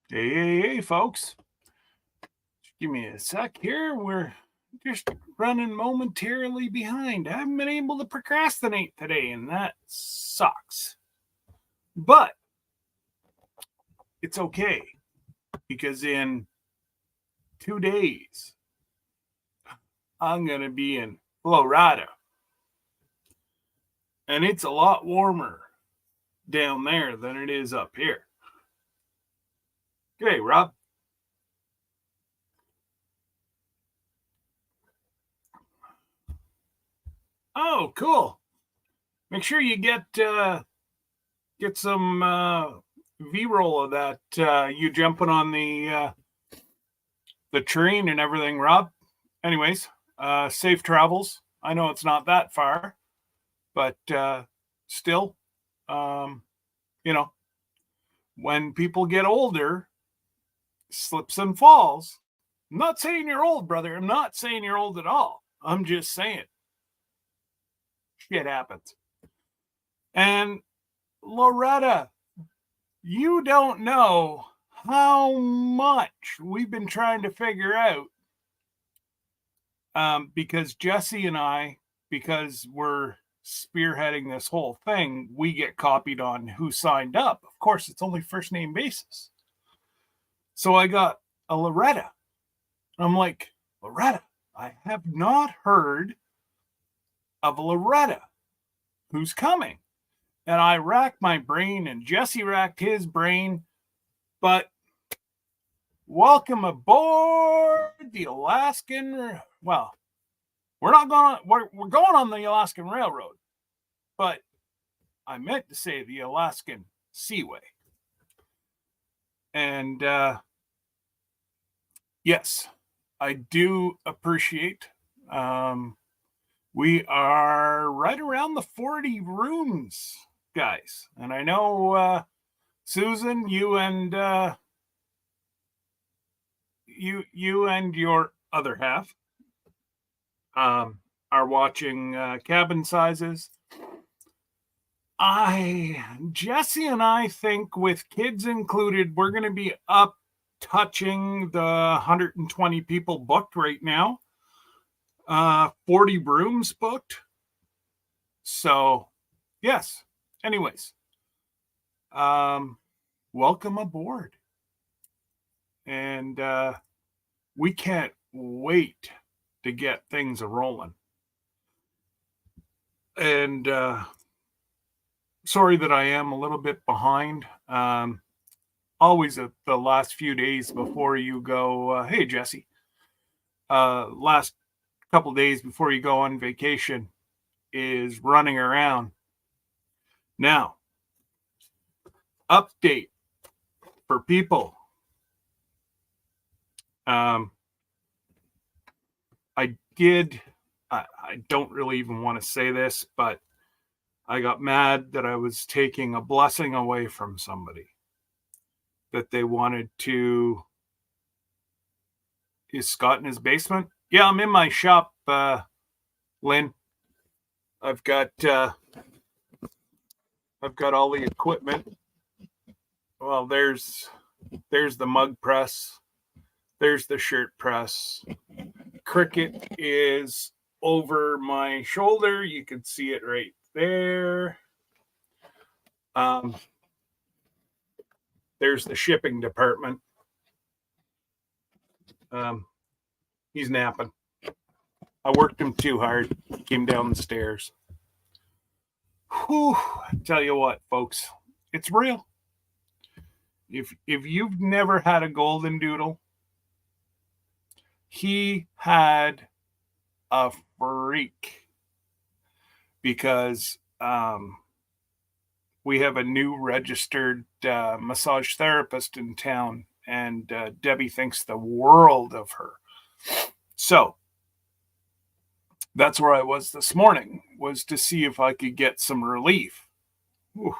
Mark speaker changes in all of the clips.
Speaker 1: Hey, folks. Give me a sec here. We're just running momentarily behind. I haven't been able to procrastinate today, and that sucks. But it's okay because in 2 days, I'm going to be in Florida. And it's a lot warmer down there than it is up here. Okay, Rob. Oh, cool. Make sure you get some V-roll of that. You jumping on the train and everything, Rob. Anyways, safe travels. I know it's not that far, but still, um, you know, when people get older, slips and falls. I'm not saying you're old, brother. I'm not saying you're old at all. I'm just saying shit happens. And Loretta, you don't know how much we've been trying to figure out because Jesse and I, because we're spearheading this whole thing, we get copied on who signed up. Of course, it's only first name basis. So I got a Loretta. I'm like, Loretta, I have not heard of a Loretta. Who's coming? And I racked my brain, and Jesse racked his brain. But welcome aboard the Alaskan. Well, we're not going. We're going on the Alaskan Railroad, but I meant to say the Alaskan Seaway. And yes, I do appreciate. We are right around the 40 rooms, guys, and I know Susan, you and your other half are watching cabin sizes. Jesse and I think with kids included, we're going to be up touching the 120 people booked right now. 40 rooms booked. So, yes. Anyways, welcome aboard. And we can't wait to get things rolling. And sorry that I am a little bit behind. Always at the last few days before you go, hey, Jesse, last couple days before you go on vacation is running around. Now, update for people. I don't really even want to say this, but I got mad that I was taking a blessing away from somebody that they wanted to. Is Scott in his basement? Yeah, I'm in my shop, Lynn. I've got all the equipment. Well, there's the mug press. There's the shirt press. Cricket is over my shoulder. You can see it right there. There's the shipping department. He's napping. I worked him too hard. Came down the stairs. Whew, tell you what, folks, it's real. If you've never had a golden doodle, he had a freak because we have a new registered massage therapist in town, and Debbie thinks the world of her. So that's where I was this morning, was to see if I could get some relief. Whew.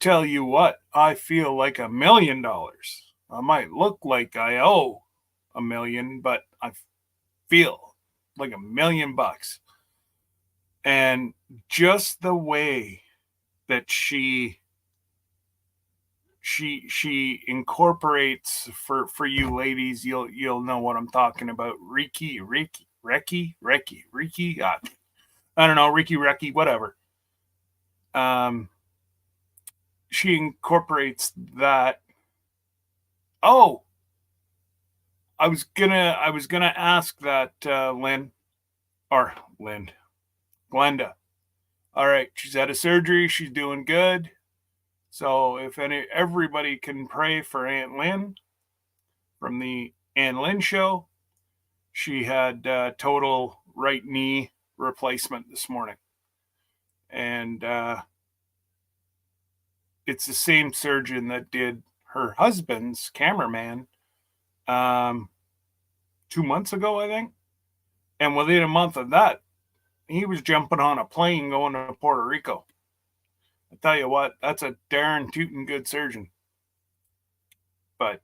Speaker 1: Tell you what, I feel like $1 million. I might look like I owe $1 million, but I feel like $1 million. And just the way that she she incorporates, for you ladies, you'll know what I'm talking about. Riki. I don't know, Riki, whatever. She incorporates that. Oh, I was gonna ask that, Glenda. All right, she's had a surgery. She's doing good. So if everybody can pray for Aunt Lynn from the Aunt Lynn show. She had total right knee replacement this morning, and it's the same surgeon that did her husband's cameraman 2 months ago, I think. And within a month of that, he was jumping on a plane going to Puerto Rico. I tell you what, that's a darn tootin' good surgeon. But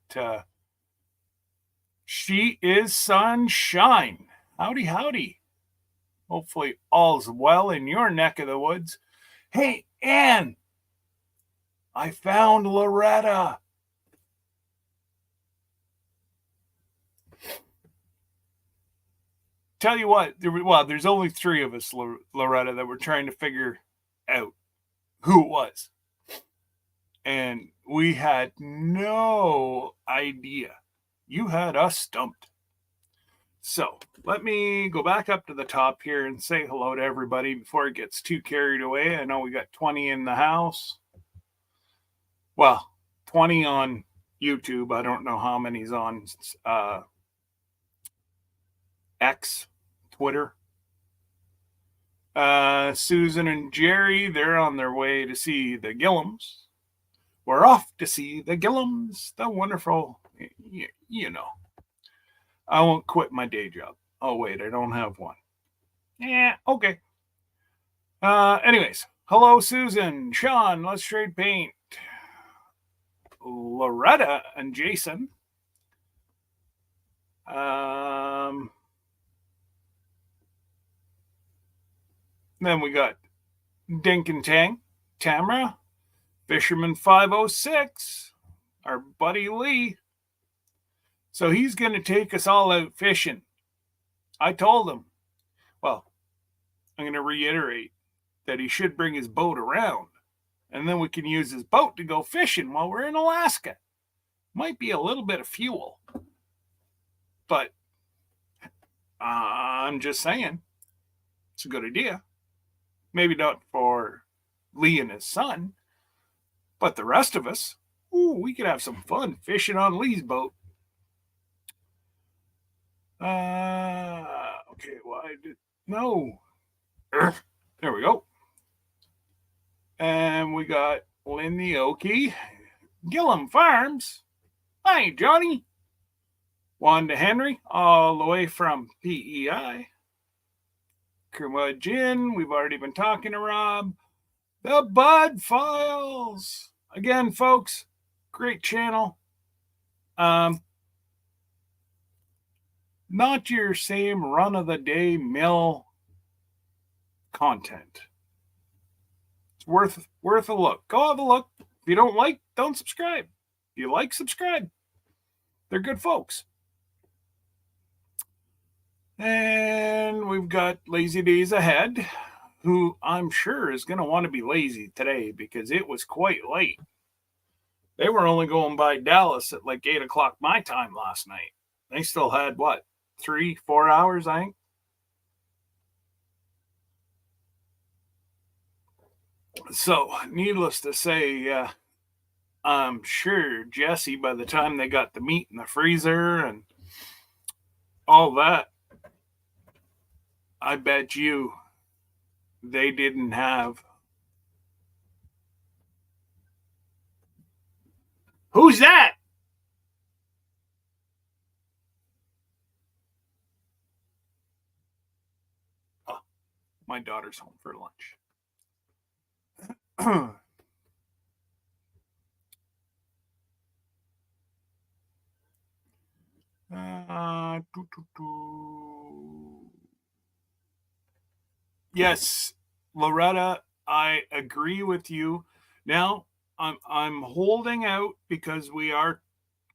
Speaker 1: she is sunshine. Howdy, howdy. Hopefully all's well in your neck of the woods. Hey, Ann, I found Loretta. Tell you what, there's only three of us, Loretta, that were trying to figure out who it was. And we had no idea. You had us stumped. So let me go back up to the top here and say hello to everybody before it gets too carried away. I know we got 20 in the house. Well, 20 on YouTube. I don't know how many's on X, Twitter. Susan and Jerry, they're on their way to see the Gillums. We're off to see the Gillums, the wonderful, you know. I won't quit my day job. Oh, wait, I don't have one. Yeah, okay. Anyways, hello, Susan, Sean, let's trade paint. Loretta and Jason. Then we got Dink and Tang, Tamara, Fisherman 506, our buddy Lee. So he's going to take us all out fishing. I told him, well, I'm going to reiterate that he should bring his boat around, and then we can use his boat to go fishing while we're in Alaska. Might be a little bit of fuel, but I'm just saying it's a good idea. Maybe not for Lee and his son, but the rest of us, we could have some fun fishing on Lee's boat. Okay, no. There we go. And we got Lynn the Okie, Gillum Farms. Hi, Johnny. Wanda Henry, all the way from PEI. Curmudgeon, we've already been talking to Rob. The Bud Files. Again, folks, great channel. Not your same run-of-the-day mill content. It's worth a look. Go have a look. If you don't like, don't subscribe. If you like, subscribe. They're good folks. And we've got Lazy Days Ahead, who I'm sure is going to want to be lazy today because it was quite late. They were only going by Dallas at like 8 o'clock my time last night. They still had, 3-4 hours, I think? So, needless to say, I'm sure Jesse, by the time they got the meat in the freezer and all that, I bet you they didn't have. Who's that? Oh, my daughter's home for lunch. Yes, Loretta, I agree with you. Now, I'm holding out because we are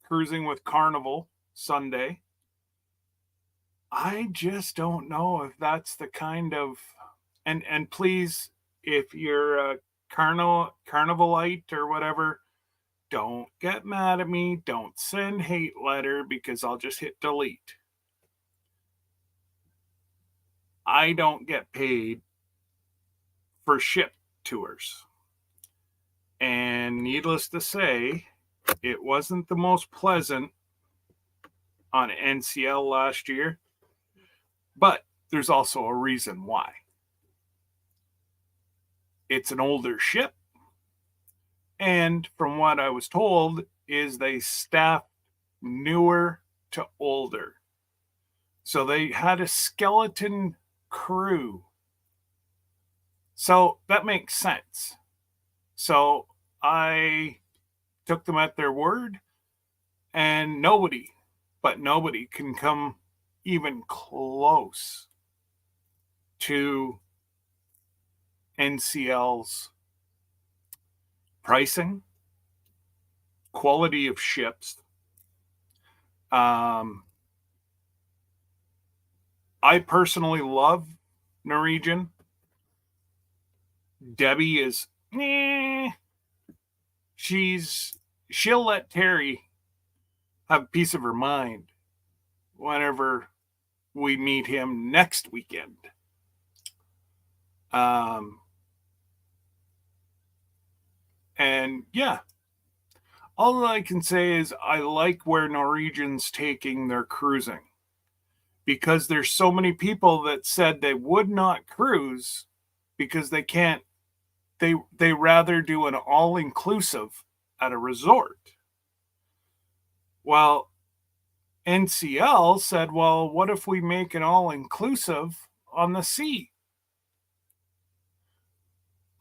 Speaker 1: cruising with Carnival Sunday. I just don't know if that's the kind of, and please, if you're a carnivalite or whatever, don't get mad at me. Don't send hate letter because I'll just hit delete. I don't get paid for ship tours. And needless to say, it wasn't the most pleasant on NCL last year, but there's also a reason why. It's an older ship, and from what I was told, is they staff newer to older. So they had a skeleton crew. So that makes sense. So I took them at their word, and nobody can come even close to NCL's pricing, quality of ships. I personally love Norwegian. Debbie is, she'll let Terry have a piece of her mind whenever we meet him next weekend. And yeah, all I can say is I like where Norwegian's taking their cruising, because there's so many people that said they would not cruise because they can't, they rather do an all-inclusive at a resort. Well, NCL said, well, what if we make an all-inclusive on the sea?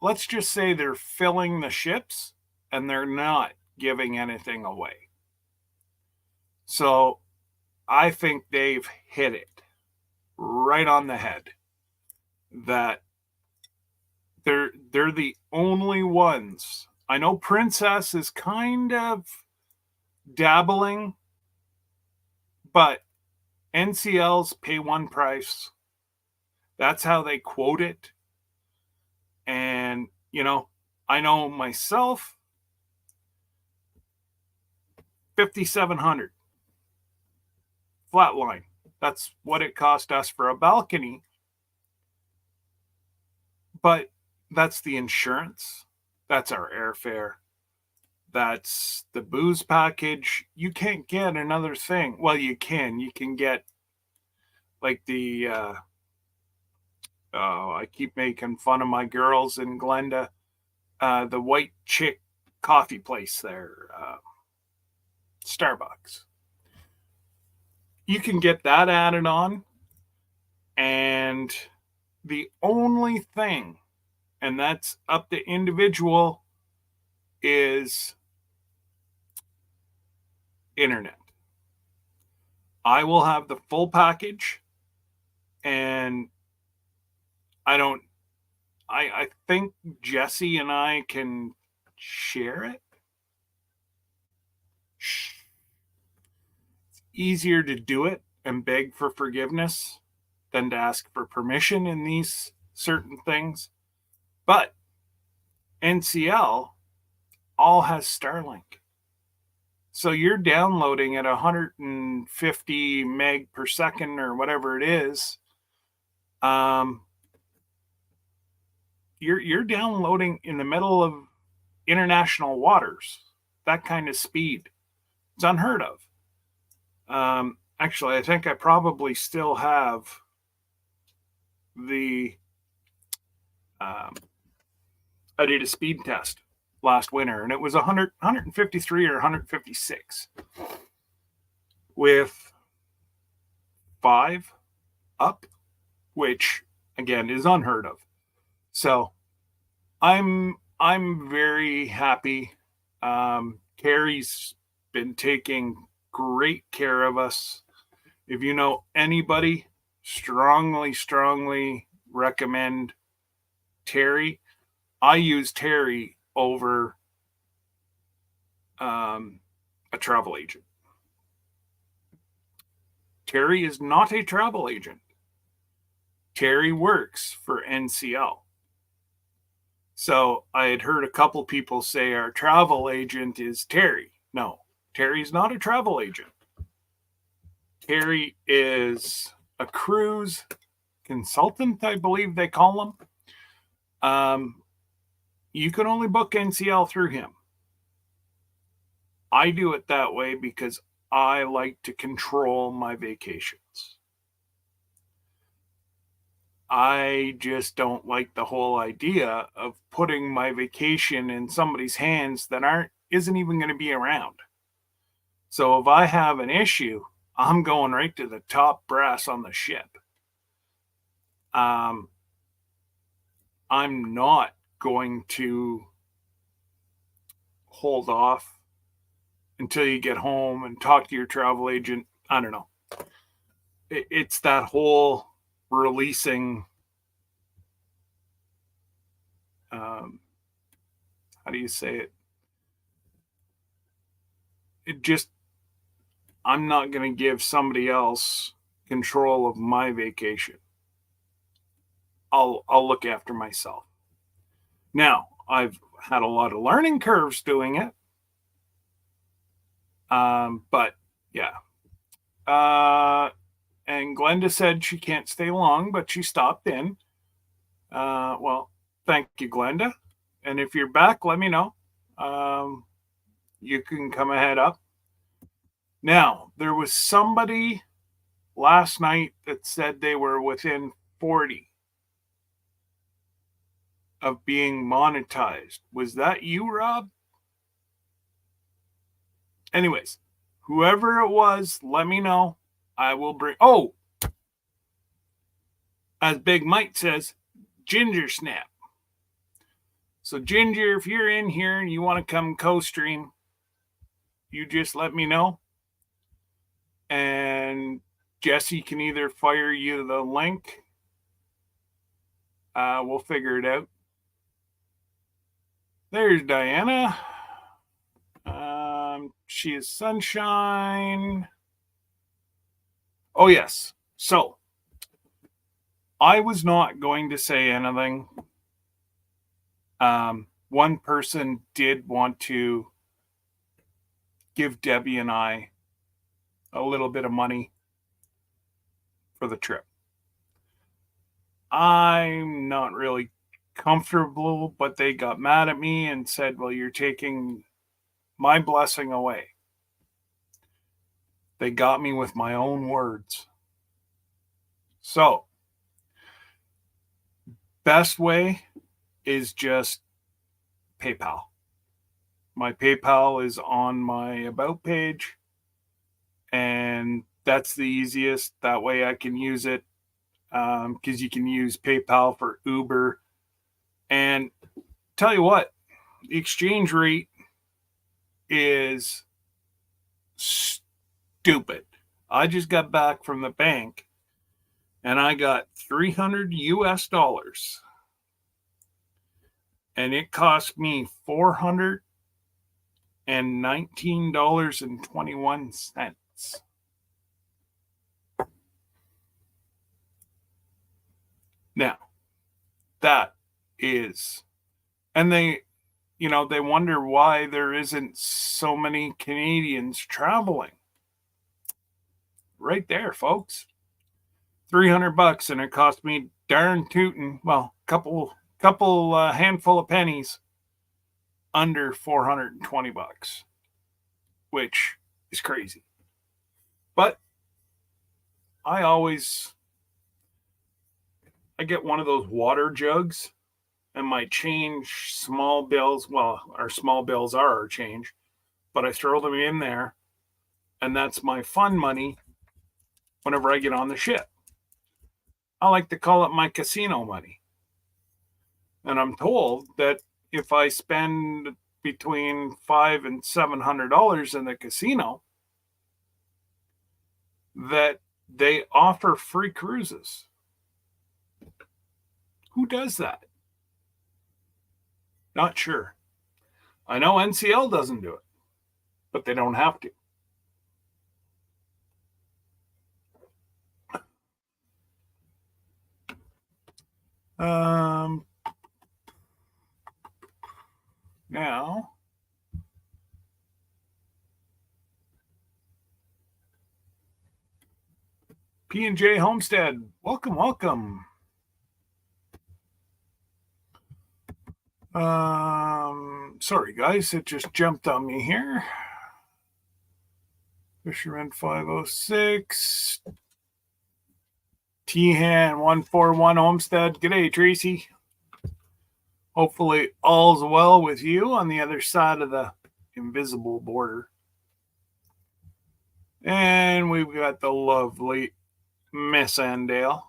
Speaker 1: Let's just say they're filling the ships and they're not giving anything away. So I think they've hit it right on the head that they're the only ones. I know Princess is kind of dabbling, but NCL's pay one price. That's how they quote it. And, I know myself, 5,700 flat line. That's what it cost us for a balcony. But that's the insurance. That's our airfare. That's the booze package. You can't get another thing. Well, you can. You can get like the, I keep making fun of my girls in Glenda, the White Chick coffee place there, Starbucks. You can get that added on. And the only thing, and that's up to individual, is internet. I will have the full package, and I think Jesse and I can share it. It's easier to do it and beg for forgiveness than to ask for permission in these certain things. But NCL all has Starlink. So you're downloading at 150 meg per second or whatever it is. You're downloading in the middle of international waters. That kind of speed. It's unheard of. Actually, I think I probably still have the I did a speed test last winter, and it was 153 or 156 with 5 up, which again is unheard of. So I'm very happy. Carrie's been taking great care of us. If you know anybody, strongly recommend Terry. I use Terry over a travel agent. Terry is not a travel agent. Terry works for NCL. So I had heard a couple people say our travel agent is Terry. No, Terry's not a travel agent. Terry is a cruise consultant, I believe they call him. You can only book NCL through him. I do it that way because I like to control my vacations. I just don't like the whole idea of putting my vacation in somebody's hands that isn't even going to be around. So if I have an issue, I'm going right to the top brass on the ship. I'm not going to hold off until you get home and talk to your travel agent. I don't know. It's that whole releasing. How do you say it? It just, I'm not going to give somebody else control of my vacation. I'll look after myself. Now, I've had a lot of learning curves doing it. But yeah. And Glenda said she can't stay long, but she stopped in. Well, thank you, Glenda. And if you're back, let me know. You can come ahead up. Now, there was somebody last night that said they were within 40 of being monetized. Was that you, Rob? Anyways, whoever it was, let me know. I will bring. Oh, as Big Mike says, Ginger Snap. So, Ginger, if you're in here and you want to come co-stream, you just let me know. And Jesse can either fire you the link. We'll figure it out. There's Diana. She is Sunshine. Oh, yes. So, I was not going to say anything. One person did want to give Debbie and I a little bit of money for the trip. I'm not really comfortable, but they got mad at me and said, well, you're taking my blessing away. They got me with my own words. So, best way is just PayPal. My PayPal is on my About page, and that's the easiest. That way I can use it because you can use PayPal for Uber. And tell you what, the exchange rate is stupid. I just got back from the bank and I got $300 US, and it cost me $419.21. Now, that is, and they wonder why there isn't so many Canadians traveling. Right there, folks. $300, and it cost me darn tootin', well, couple handful of pennies under $420, which is crazy. But I get one of those water jugs, and my change small bills, well, our small bills are our change, but I throw them in there, and that's my fun money whenever I get on the ship. I like to call it my casino money. And I'm told that if I spend between $500 and $700 in the casino, that they offer free cruises. Who does that? Not sure. I know NCL doesn't do it. but they don't have to. Now, P&J Homestead, welcome, welcome. Sorry guys, it just jumped on me here. Fisherman 506, T-Han 141 Homestead. G'day, Tracy. Hopefully all's well with you on the other side of the invisible border. And we've got the lovely Miss Andale.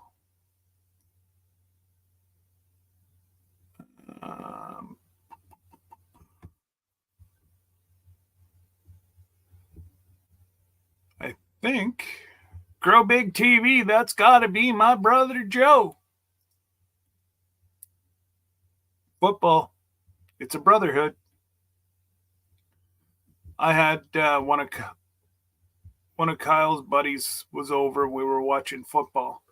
Speaker 1: I think Grow Big TV, that's got to be my brother Joe. Football, it's a brotherhood. I had one of Kyle's buddies was over. We were watching football.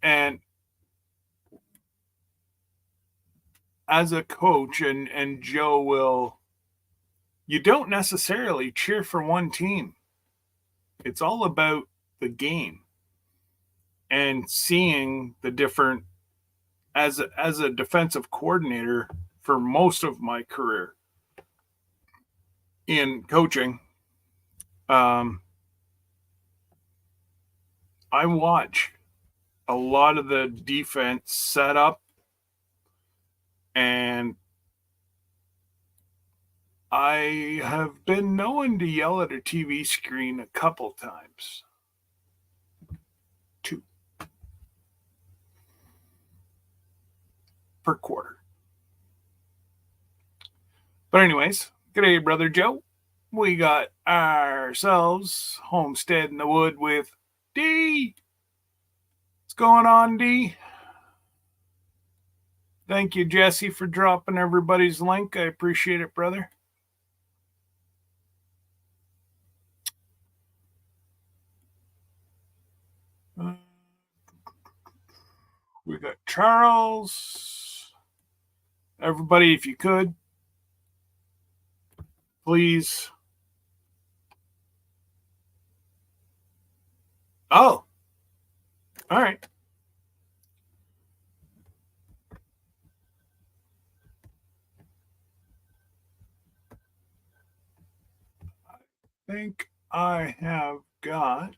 Speaker 1: And as a coach, and Joe will, you don't necessarily cheer for one team. It's all about the game and seeing the different, as a defensive coordinator for most of my career in coaching, I watch a lot of the defense set up, and I have been known to yell at a TV screen a couple times. 2 per quarter. But anyways, g'day, brother Joe. We got ourselves Homestead in the Wood with D. What's going on, D? Thank you, Jesse, for dropping everybody's link. I appreciate it, brother. We got Charles. Everybody, if you could, please. Oh, all right. I think I have got.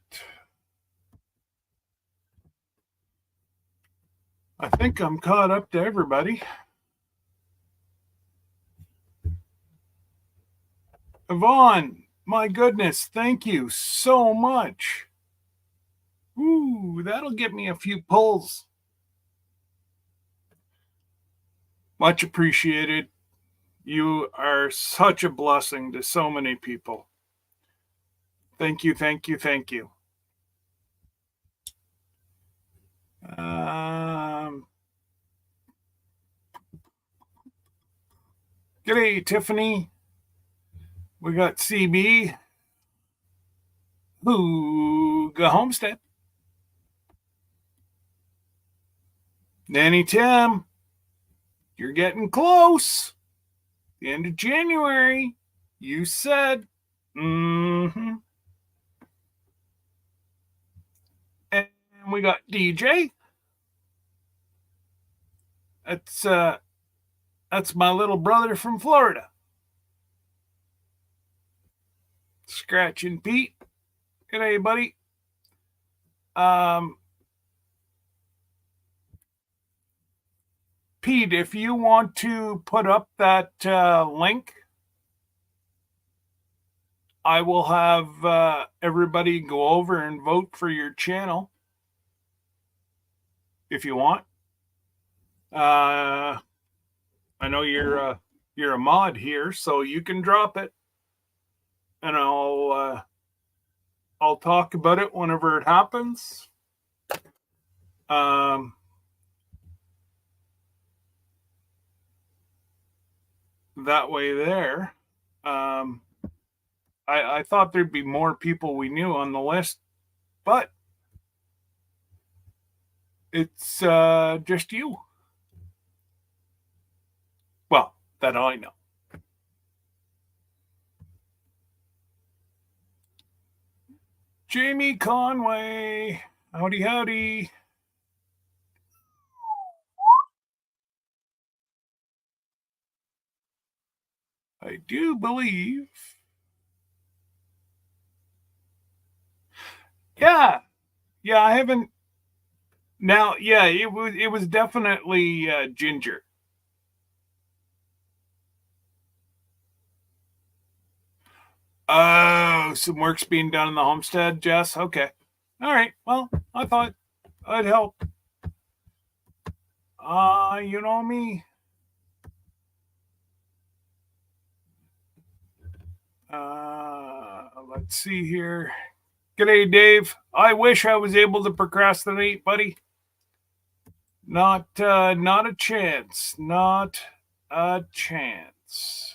Speaker 1: I think I'm caught up to everybody. Yvonne, my goodness, thank you so much. Ooh, that'll get me a few pulls. Much appreciated. You are such a blessing to so many people. Thank you, thank you, thank you. G'day, Tiffany. We got CB. Hooga Homestead. Nanny Tim. You're getting close. The end of January. You said. Mm-hmm. And we got DJ. That's my little brother from Florida. Scratching Pete. G'day, buddy. Pete, if you want to put up that link, I will have everybody go over and vote for your channel if you want. I know you're a mod here, so you can drop it, and I'll talk about it whenever it happens. That way there. Um, I thought there'd be more people we knew on the list, but it's just you. Well, that I know. Jamie Conway. Howdy, howdy. I do believe. Yeah. Yeah, I haven't. Now, yeah, it was definitely Ginger. Oh, some work's being done in the homestead, Jess. Okay. All right. Well, I thought I'd help. You know me. Let's see here. G'day, Dave. I wish I was able to procrastinate, buddy. Not a chance. Not a chance.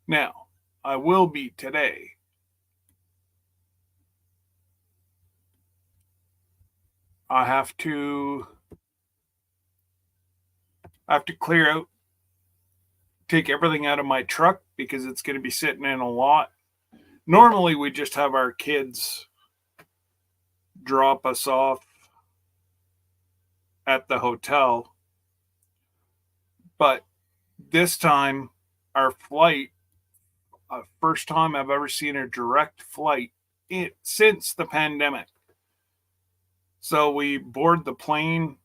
Speaker 1: Now, I will be today. I have to clear out, take everything out of my truck because it's going to be sitting in a lot. Normally, we just have our kids drop us off at the hotel, but this time, our flight, first time I've ever seen a direct flight since the pandemic. So we board the plane.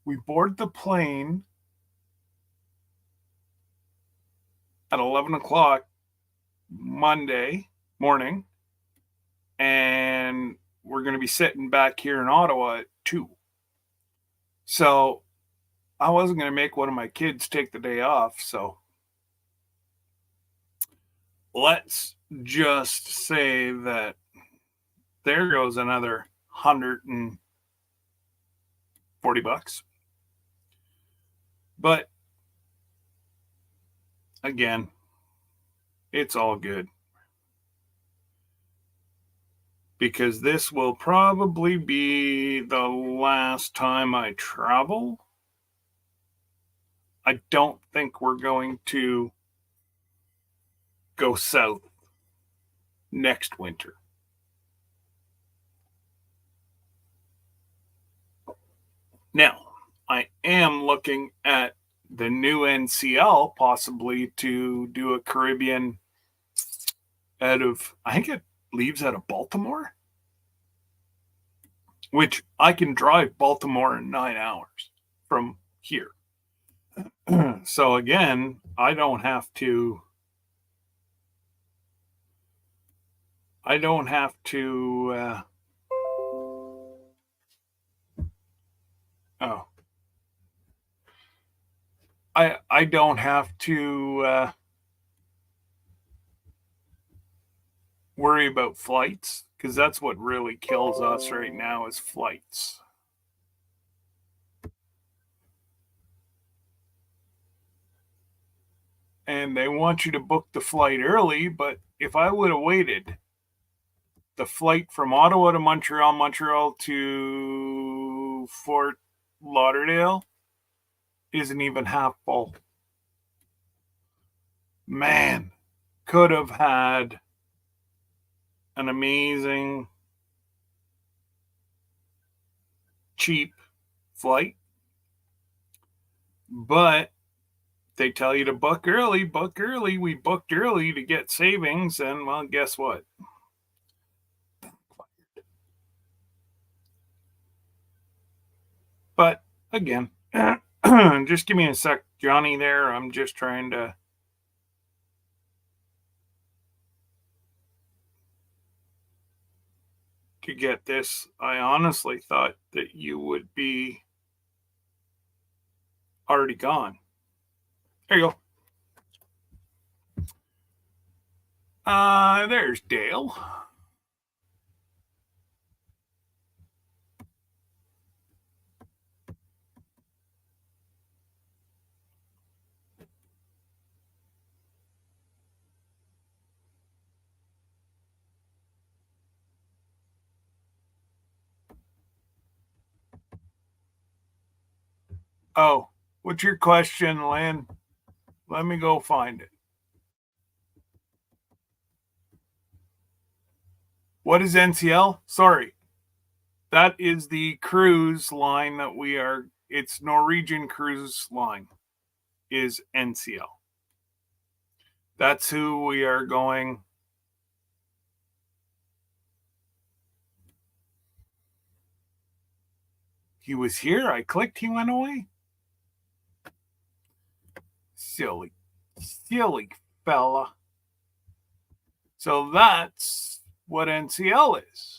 Speaker 1: We board the plane at 11 o'clock Monday morning, and we're going to be sitting back here in Ottawa at 2. So I wasn't going to make one of my kids take the day off. So let's just say that there goes another $140. But again, it's all good. Because this will probably be the last time I travel. I don't think we're going to go south next winter. Now, I am looking at the new NCL possibly to do a Caribbean out of, I think it leaves out of Baltimore, which I can drive Baltimore in 9 hours from here. So again, I don't have to oh, I don't have to worry about flights, because that's what really kills us right now is flights. And they want you to book the flight early, but if I would have waited, the flight from Ottawa to Montreal, Montreal to Fort Lauderdale isn't even half full. Man, could have had an amazing, cheap flight, but they tell you to book early, book early. We booked early to get savings, and well, guess what? But again, just give me a sec, Johnny, there. I'm just trying to get this. I honestly thought that you would be already gone. There you go. There's Dale. Oh, what's your question, Lynn? Let me go find it. What is NCL? Sorry. That is the cruise line that we are. It's Norwegian Cruise Line is NCL. That's who we are going. He was here. I clicked. He went away. Silly fella. So that's what NCL is.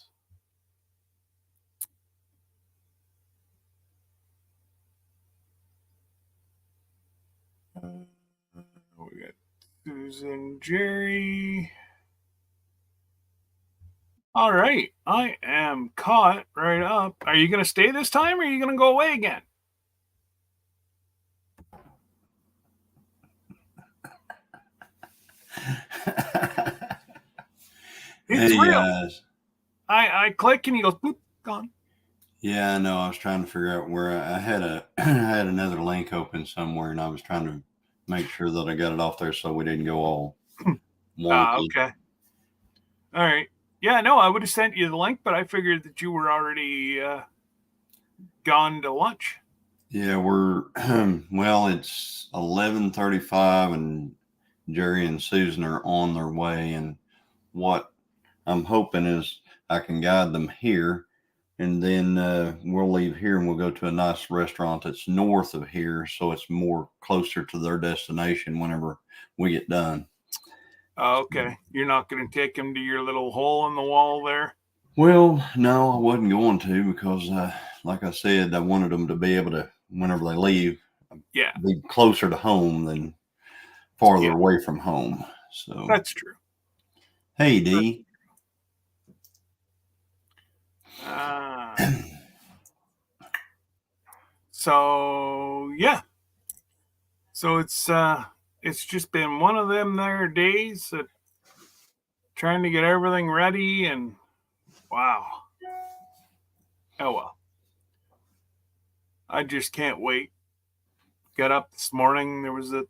Speaker 1: We got Susan, Jerry. All right, I am caught right up. Are you going to stay this time, or are you going to go away again? It's
Speaker 2: Hey
Speaker 1: real.
Speaker 2: guys.
Speaker 1: I click and he goes, boop, gone.
Speaker 2: Yeah, I know. I was trying to figure out where I had I had another link open somewhere, and I was trying to make sure that I got it off there so we didn't go all wonky.
Speaker 1: Okay. All right. Yeah, no, I would have sent you the link, but I figured that you were already gone to lunch.
Speaker 2: Yeah, we're well. It's 11:35, and Jerry and Susan are on their way. And what I'm hoping is I can guide them here, and then we'll leave here and we'll go to a nice restaurant that's north of here, so it's more closer to their destination whenever we get done.
Speaker 1: Okay. You're not going to take him to your little hole in the wall there?
Speaker 2: Well, no, I wasn't going to because, like I said, I wanted them to be able to, whenever they leave,
Speaker 1: Yeah.
Speaker 2: be closer to home than farther
Speaker 1: Yeah.
Speaker 2: away from home. So,
Speaker 1: That's true.
Speaker 2: hey, D.
Speaker 1: So yeah. So it's just been one of them there days that trying to get everything ready, and wow. Oh well. I just can't wait. Got up this morning, there was a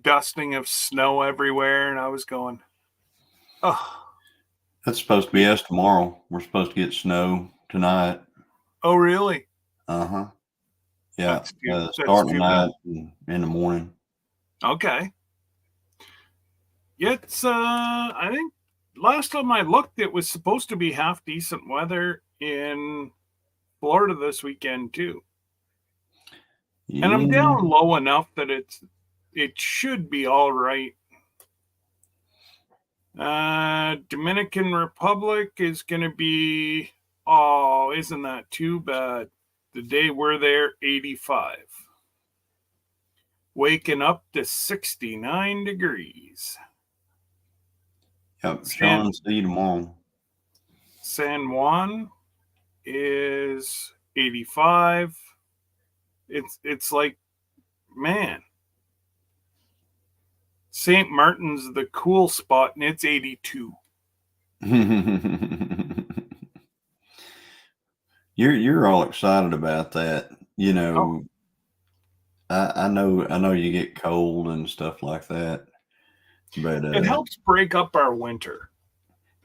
Speaker 1: dusting of snow everywhere, and I was going, oh.
Speaker 2: That's supposed to be us tomorrow. We're supposed to get snow tonight.
Speaker 1: Oh really?
Speaker 2: Uh-huh. Yeah.
Speaker 1: That's too
Speaker 2: Starting
Speaker 1: bad.
Speaker 2: tonight and in the morning.
Speaker 1: Okay. It's I think last time I looked it was supposed to be half decent weather in Florida this weekend too. And I'm
Speaker 2: Yeah.
Speaker 1: down low enough that it should be all right. Dominican Republic is going to be, oh, isn't that too bad? The day we're there, 85. Waking up to 69 degrees.
Speaker 2: Yep. Sean, see you tomorrow.
Speaker 1: San Juan is 85. It's like, man. St. Martin's the cool spot, and it's 82.
Speaker 2: You're all excited about that. You know, I know you get cold and stuff like that, but
Speaker 1: It helps break up our winter.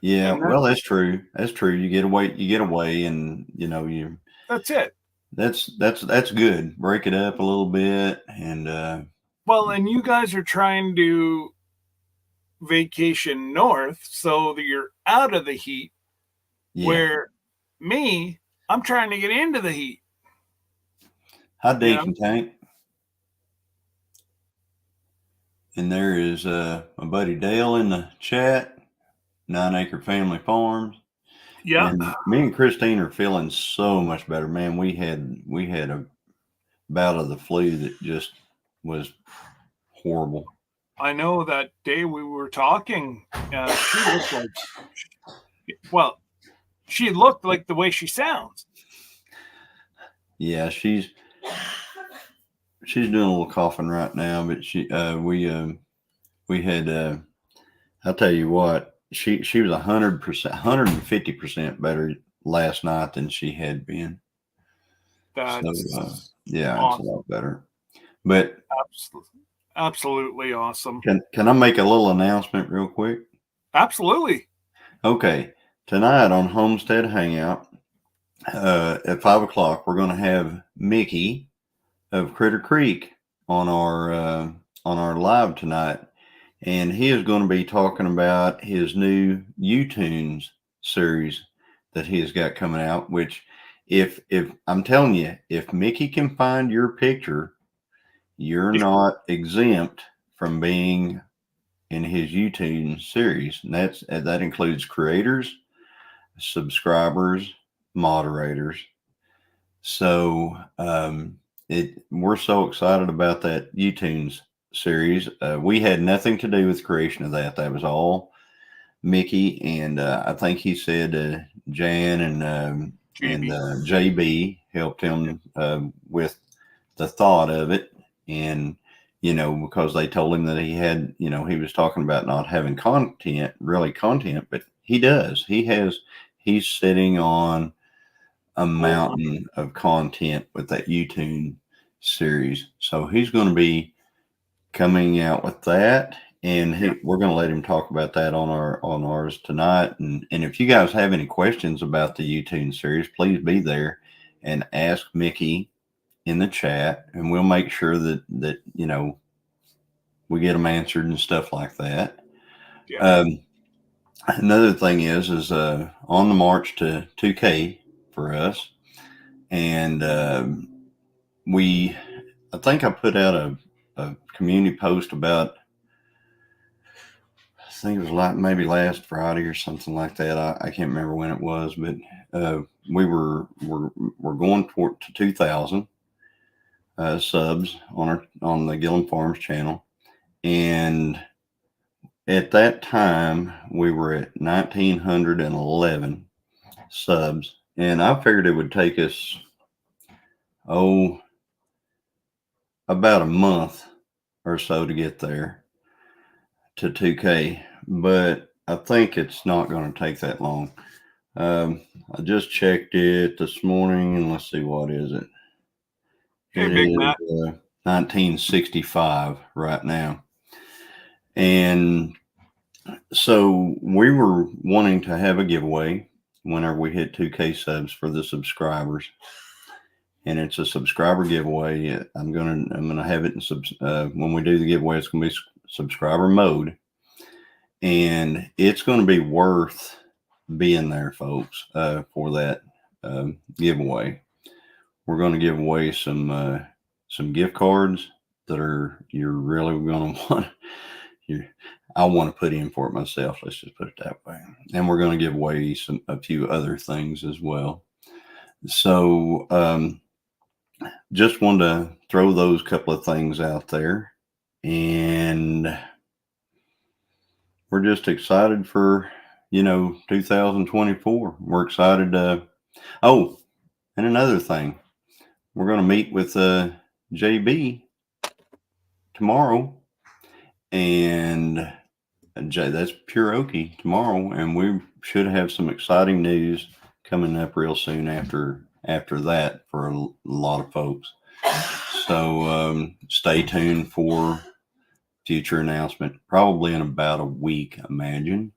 Speaker 2: yeah,
Speaker 1: And
Speaker 2: well, that's true. That's true. You get away, and you know
Speaker 1: that's it.
Speaker 2: that's good. Break it up a little bit, and
Speaker 1: Well, and you guys are trying to vacation north so that you're out of the heat.
Speaker 2: yeah.
Speaker 1: Where me, I'm trying to get into the heat.
Speaker 2: Hi, Deacon Tank. And there is my buddy Dale in the chat. 9 Acre Family Farms.
Speaker 1: Yeah.
Speaker 2: And me and Christine are feeling so much better, man. We had a bout of the flu that just was horrible.
Speaker 1: I know that day we were talking, she looked like, well, she looked like the way she sounds.
Speaker 2: Yeah, she's doing a little coughing right now, but we had I'll tell you what, she was 100%, 150% better last night than she had been.
Speaker 1: That's
Speaker 2: So Yeah, it's a
Speaker 1: Awesome.
Speaker 2: lot better. But
Speaker 1: Absolutely awesome.
Speaker 2: can I make a little announcement real quick?
Speaker 1: Absolutely.
Speaker 2: Okay, tonight on Homestead Hangout at 5 o'clock, we're going to have Mickey of Critter Creek on our live tonight, and he is going to be talking about his new YouTunes series that he has got coming out. Which, if I'm telling you, if Mickey can find your picture, you're not exempt from being in his YouTube series, and that includes creators, subscribers, moderators. So we're so excited about that YouTunes series. We had nothing to do with the creation of that. That was all Mickey, and I think he said Jan and
Speaker 1: JB.
Speaker 2: JB helped him with the thought of it, and because they told him that he had, he was talking about not having content, but he does. He's sitting on a
Speaker 1: Gold.
Speaker 2: mountain of content with that YouTube series. So he's going to be coming out with that, and
Speaker 1: Yeah.
Speaker 2: we're going to let him talk about that on ours tonight. And if you guys have any questions about the YouTube series, please be there and ask Mickey in the chat, and we'll make sure that we get them answered and stuff like that.
Speaker 1: Yeah.
Speaker 2: Another thing is on the march to 2K for us, and I think I put out a community post about, I think it was like maybe last Friday or something like that. I can't remember when it was, but we're going toward to 2,000 subs on the Gillum Farms channel, and at that time we were at 1,911 subs, and I figured it would take us about a month or so to get there to 2K, but I think it's not going to take that long. I just checked it this morning, and let's see, what is it?
Speaker 1: Hey,
Speaker 2: It
Speaker 1: Big
Speaker 2: is
Speaker 1: Mac.
Speaker 2: 1965 right now. And so we were wanting to have a giveaway whenever we hit 2K subs for the subscribers. And it's a subscriber giveaway. I'm gonna have it when we do the giveaway. It's gonna be subscriber mode, and it's gonna be worth being there, folks, for that giveaway. We're going to give away some gift cards that you're really going to want. I want to put in for it myself. Let's just put it that way. And we're going to give away a few other things as well. So just wanted to throw those couple of things out there, and we're just excited for 2024. We're excited. Oh, and another thing, we're going to meet with JB tomorrow, and that's Pure Okie tomorrow, and we should have some exciting news coming up real soon after that for a lot of folks. So stay tuned for future announcement, probably in about a week, imagine.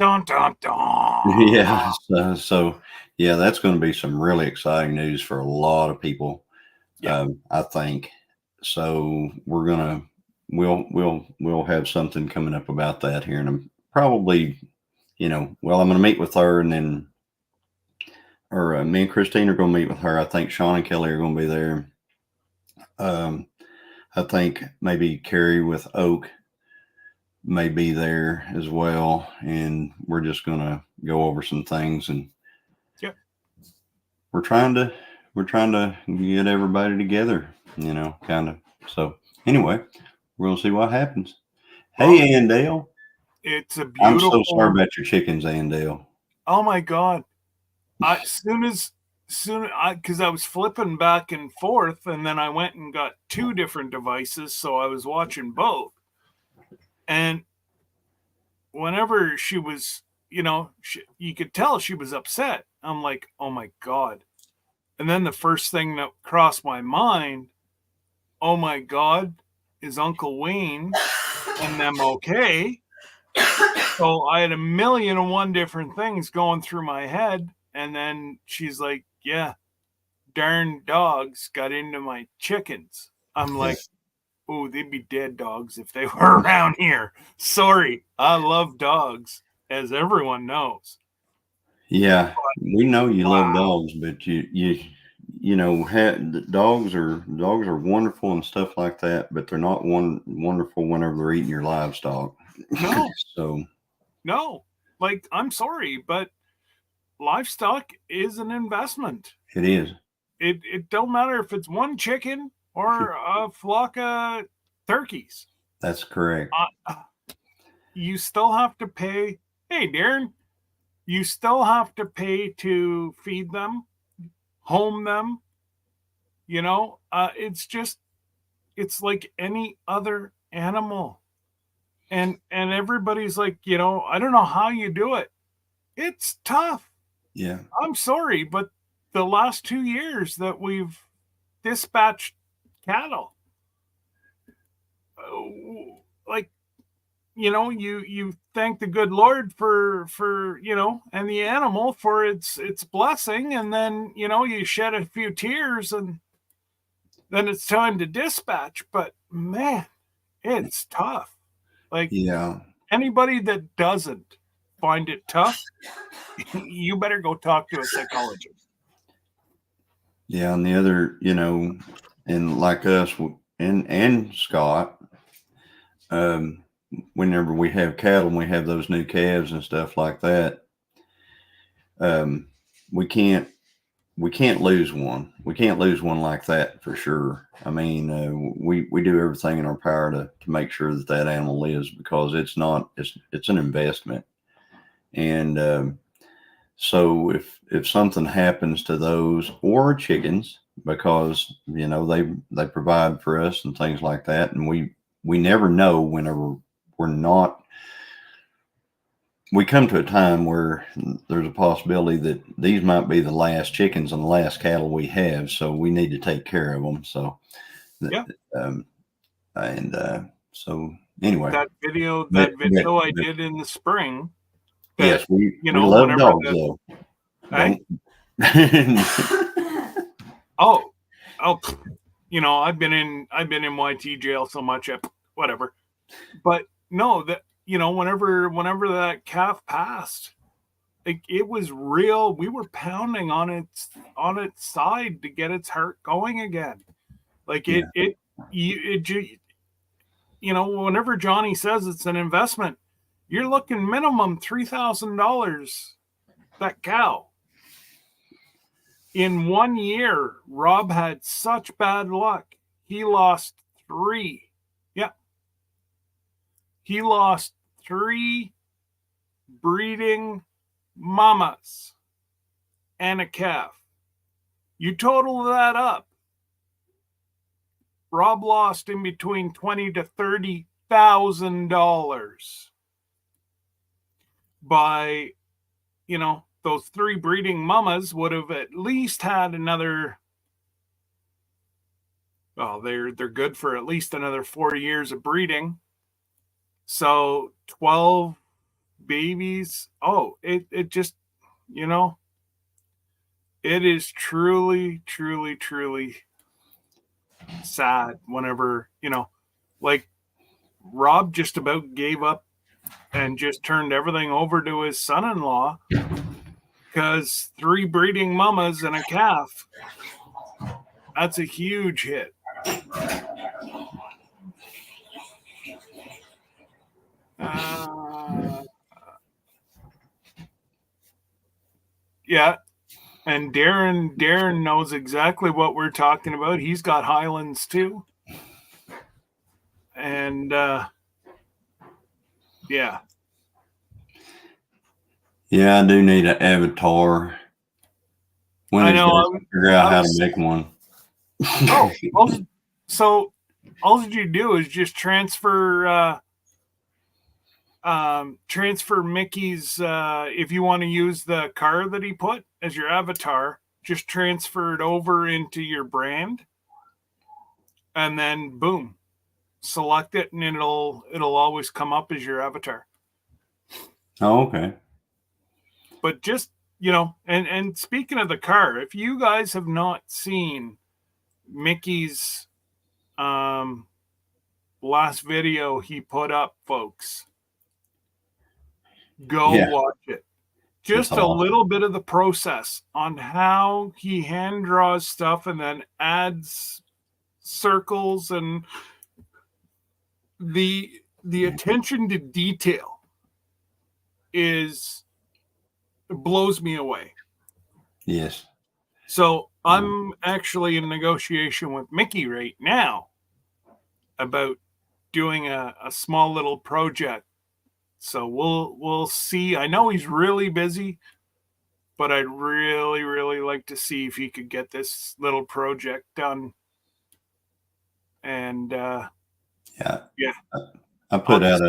Speaker 1: Dun, dun, dun.
Speaker 2: Yeah. So yeah, that's going to be some really exciting news for a lot of people.
Speaker 1: Yeah.
Speaker 2: I think so. We'll have something coming up about that here, and I'm probably, I'm going to meet with her, and then, or me and Christine are going to meet with her. I think Sean and Kelly are going to be there. I think maybe Carrie with Oak may be there as well, and we're just going to go over some things, and
Speaker 1: Yeah.
Speaker 2: we're trying to get everybody together, kind of. So anyway, we're going to see what happens.
Speaker 1: Well,
Speaker 2: Hey, Andale.
Speaker 1: it's a
Speaker 2: I'm so sorry
Speaker 1: beautiful.
Speaker 2: about your chickens, Andale.
Speaker 1: Oh my God. Because I was flipping back and forth, and then I went and got two different devices, so I was watching both. And whenever she was, you could tell she was upset. I'm like, oh my God, And then the first thing that crossed my mind, oh my God, is Uncle Wayne and them okay? So I had a million and one different things going through my head. And then she's like, yeah, darn dogs got into my chickens. I'm like, oh, they'd be dead dogs if they were around here. Sorry, I love dogs, as everyone knows.
Speaker 2: Yeah, we know you love
Speaker 1: Wow.
Speaker 2: dogs, but dogs are wonderful and stuff like that, but they're not wonderful whenever they're eating your livestock.
Speaker 1: No,
Speaker 2: So
Speaker 1: no. Like, I'm sorry, but livestock is an investment.
Speaker 2: it is.
Speaker 1: It don't matter if it's one chicken or a flock of turkeys.
Speaker 2: That's correct.
Speaker 1: Uh, you still have to pay. Hey, Darren, you still have to pay to feed them, home them. It's like any other animal. And everybody's like, I don't know how you do it. It's tough.
Speaker 2: Yeah.
Speaker 1: I'm sorry, but the last 2 years that we've dispatched cattle, like, you thank the good Lord for and the animal for its blessing, and then you shed a few tears, and then it's time to dispatch. But man, it's tough. Like,
Speaker 2: Yeah.
Speaker 1: anybody that doesn't find it tough, you better go talk to a psychologist.
Speaker 2: Yeah. And the other, and like us and Scott, um, whenever we have cattle and we have those new calves and stuff like that, um, we can't we can't lose one. We can't lose one like that for sure. I mean, we do everything in our power to make sure that animal lives, because it's an investment. And so if something happens to those or chickens, because they provide for us and things like that, and we never know whenever we're not. We come to a time where there's a possibility that these might be the last chickens and the last cattle we have, so we need to take care of them. So,
Speaker 1: Yeah.
Speaker 2: um, and so anyway,
Speaker 1: That video
Speaker 2: but,
Speaker 1: that
Speaker 2: but,
Speaker 1: video I
Speaker 2: but
Speaker 1: did in the spring, that
Speaker 2: yes, we love
Speaker 1: whenever
Speaker 2: dogs
Speaker 1: the
Speaker 2: though.
Speaker 1: hey
Speaker 2: Don't.
Speaker 1: oh oh I've been in YT jail so much, whatever. But no, that whenever that calf passed, like, it was real. We were pounding on its side to get its heart going again. Like,
Speaker 2: Yeah,
Speaker 1: whenever Johnny says it's an investment, you're looking minimum $3,000. That cow. In 1 year, Rob had such bad luck. He lost three. Yeah, he lost three breeding mamas and a calf. You total that up, Rob lost in between $20,000 to $30,000 by, those three breeding mamas would have at least had another. Well, they're good for at least another 4 years of breeding. So 12 babies. Oh, it just, it is truly, truly, truly sad whenever, like, Rob just about gave up and just turned everything over to his son-in-law, because three breeding mamas and a calf, that's a huge hit. Yeah, and Darren knows exactly what we're talking about. He's got Highlands too. And yeah.
Speaker 2: yeah, I do need an avatar. One
Speaker 1: I
Speaker 2: of these
Speaker 1: know.
Speaker 2: days, I'll figure out how to make one.
Speaker 1: So all you do is just transfer Mickey's, if you want to use the car that he put as your avatar, just transfer it over into your brand, and then boom, select it, and it'll always come up as your avatar.
Speaker 2: Oh, okay.
Speaker 1: But just, and speaking of the car, if you guys have not seen Mickey's last video he put up, folks, go
Speaker 2: Yeah,
Speaker 1: watch it.
Speaker 2: it's
Speaker 1: Just a
Speaker 2: awesome.
Speaker 1: little bit of the process on how he hand draws stuff and then adds circles, and the attention to detail is blows me away.
Speaker 2: Yes.
Speaker 1: So I'm actually in negotiation with Mickey right now about doing a small little project. So we'll see. I know he's really busy, but I'd really like to see if he could get this little project done. And
Speaker 2: Yeah.
Speaker 1: yeah,
Speaker 2: I
Speaker 1: I'll
Speaker 2: put out
Speaker 1: just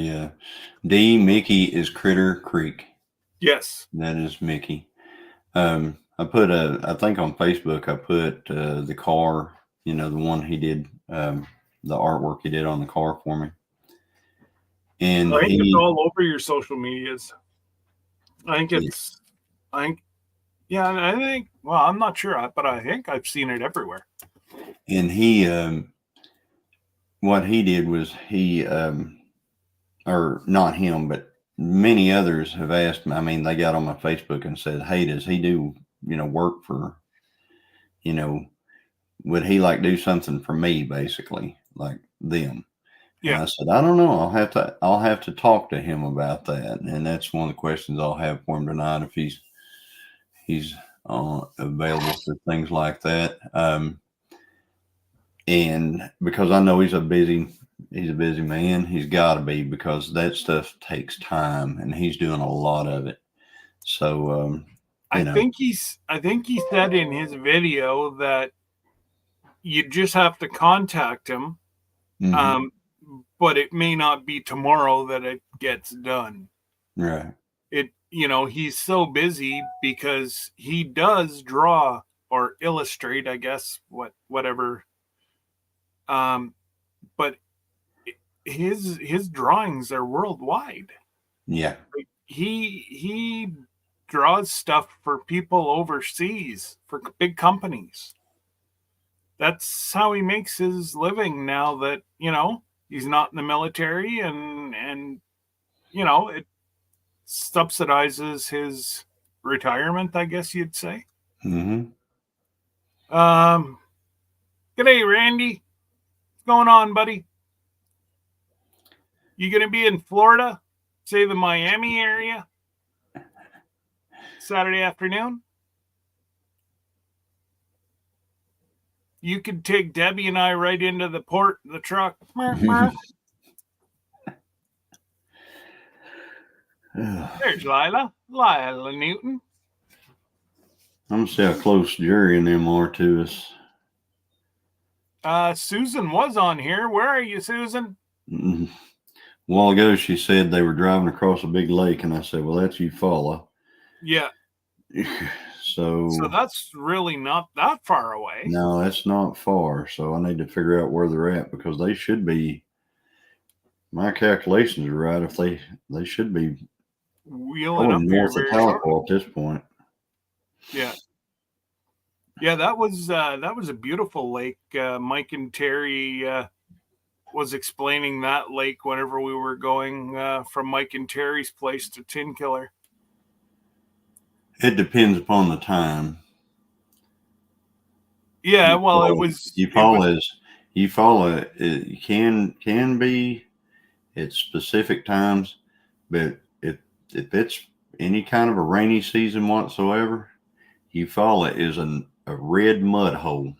Speaker 2: a D. Mickey is Critter Creek.
Speaker 1: yes.
Speaker 2: That is Mickey. I think on Facebook, I put the car, the one he did, the artwork he did on the car for me. And
Speaker 1: I think it's all over your social medias. I think
Speaker 2: yeah,
Speaker 1: it's I think yeah, I think well, I'm not sure, but I think I've seen it everywhere.
Speaker 2: and what he did was or not him, but many others have asked me. I mean, they got on my Facebook and said, "Hey, does he do, work for, you know, would he like do something for me, basically, like them?" And
Speaker 1: Yeah.
Speaker 2: I said, I don't know. I'll have to talk to him about that. And that's one of the questions I'll have for him tonight if he's available for things like that. And because I know he's a busy man. He's got to be, because that stuff takes time, and he's doing a lot of it. So,
Speaker 1: I think he said in his video that you just have to contact him.
Speaker 2: mhm,
Speaker 1: But it may not be tomorrow that it gets done.
Speaker 2: right.
Speaker 1: He's so busy because he does draw or illustrate, I guess, whatever. But his drawings are worldwide.
Speaker 2: Yeah.
Speaker 1: Like, he draws stuff for people overseas, for big companies. That's how he makes his living now that, he's not in the military, and it subsidizes his retirement, I guess you'd say.
Speaker 2: Hmm.
Speaker 1: Um, G'day, Randy. What's going on, buddy? You gonna be in Florida, say the Miami area, Saturday afternoon? You could take Debbie and I right into the port, the truck. There's Lila Newton.
Speaker 2: I'm gonna see how close Jerry and them are to us.
Speaker 1: Susan was on here. Where are you, Susan?
Speaker 2: A while ago, she said they were driving across a big lake, and I said, "Well, that's Eufaula."
Speaker 1: Yeah.
Speaker 2: So
Speaker 1: that's really not that far away.
Speaker 2: no, that's not far. So I need to figure out where they're at, because they should be. My calculations are right. If they should be
Speaker 1: Wheeling
Speaker 2: going
Speaker 1: up here
Speaker 2: north of
Speaker 1: very short.
Speaker 2: Tahlequah at this point.
Speaker 1: Yeah. Yeah, that was a beautiful lake. Mike and Terry was explaining that lake whenever we were going from Mike and Terry's place to Tin Killer.
Speaker 2: It depends upon the time.
Speaker 1: Yeah, well,
Speaker 2: Eufaula it can be at specific times, but if it's any kind of a rainy season whatsoever, Eufaula is a red mud hole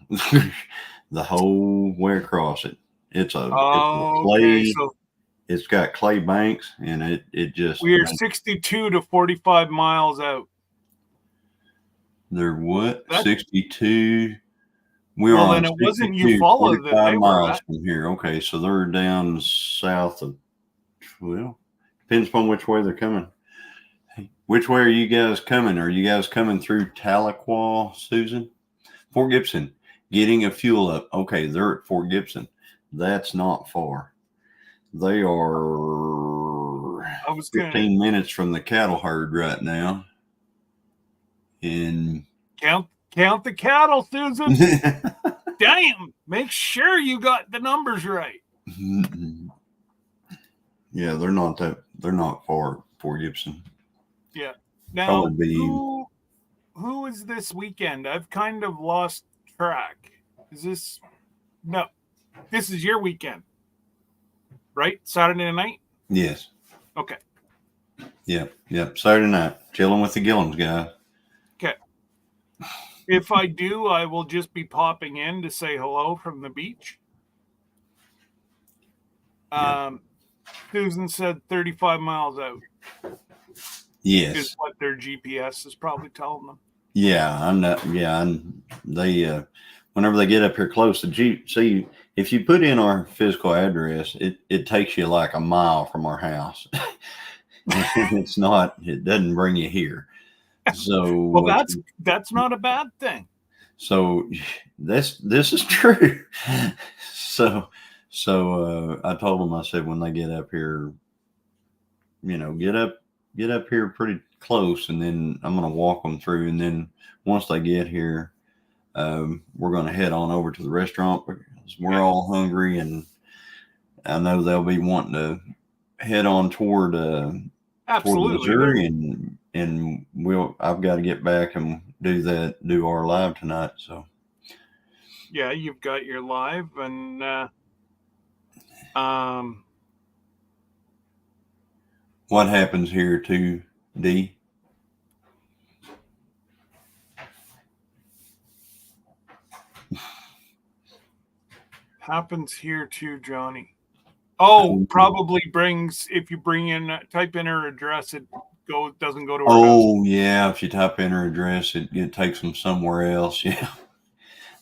Speaker 2: the whole way across it. It's a
Speaker 1: okay.
Speaker 2: clay.
Speaker 1: So
Speaker 2: It's got clay banks, and it just
Speaker 1: we are 62 to 45 miles out.
Speaker 2: they're what
Speaker 1: That's
Speaker 2: 62. We are
Speaker 1: well,
Speaker 2: on
Speaker 1: then it wasn't
Speaker 2: 62,
Speaker 1: Eufaula that
Speaker 2: 45
Speaker 1: they were
Speaker 2: miles
Speaker 1: at.
Speaker 2: from here. Okay, so they're down south of. Well, depends upon which way they're coming. Which way are you guys coming? Are you guys coming through Tahlequah, Susan? Fort Gibson, getting a fuel up. Okay, they're at Fort Gibson. That's not far. They are 15 minutes from the cattle herd right now. And
Speaker 1: count the cattle, Susan. Damn, make sure you got the numbers right.
Speaker 2: Yeah, they're not far, Fort Gibson.
Speaker 1: Yeah. Now, who is this weekend? I've kind of lost track. This is your weekend, right? Saturday night?
Speaker 2: Yes.
Speaker 1: Okay.
Speaker 2: Yep. Saturday night, chilling with the Gillums guy.
Speaker 1: Okay. If I do, I will just be popping in to say hello from the beach. Susan said 35 miles out.
Speaker 2: Yes.
Speaker 1: Is what their GPS is probably telling them.
Speaker 2: Yeah, I'm not. Yeah, they whenever they get up here close, see if you put in our physical address, it takes you like a mile from our house. It doesn't bring you here. So
Speaker 1: well, that's not a bad thing.
Speaker 2: So this is true. So I told them, I said, when they get up here, get up here pretty close, and then I'm going to walk them through. And then once they get here, we're going to head on over to the restaurant because we're all hungry, and I know they'll be wanting to head on toward Missouri, and I've got to get back and do our live tonight. So
Speaker 1: yeah, you've got your live, and
Speaker 2: what happens here too, D?
Speaker 1: Happens here too, Johnny. Oh, probably brings, if you type in her address, doesn't go to her house.
Speaker 2: Oh, yeah, if you type in her address, it takes them somewhere else. Yeah.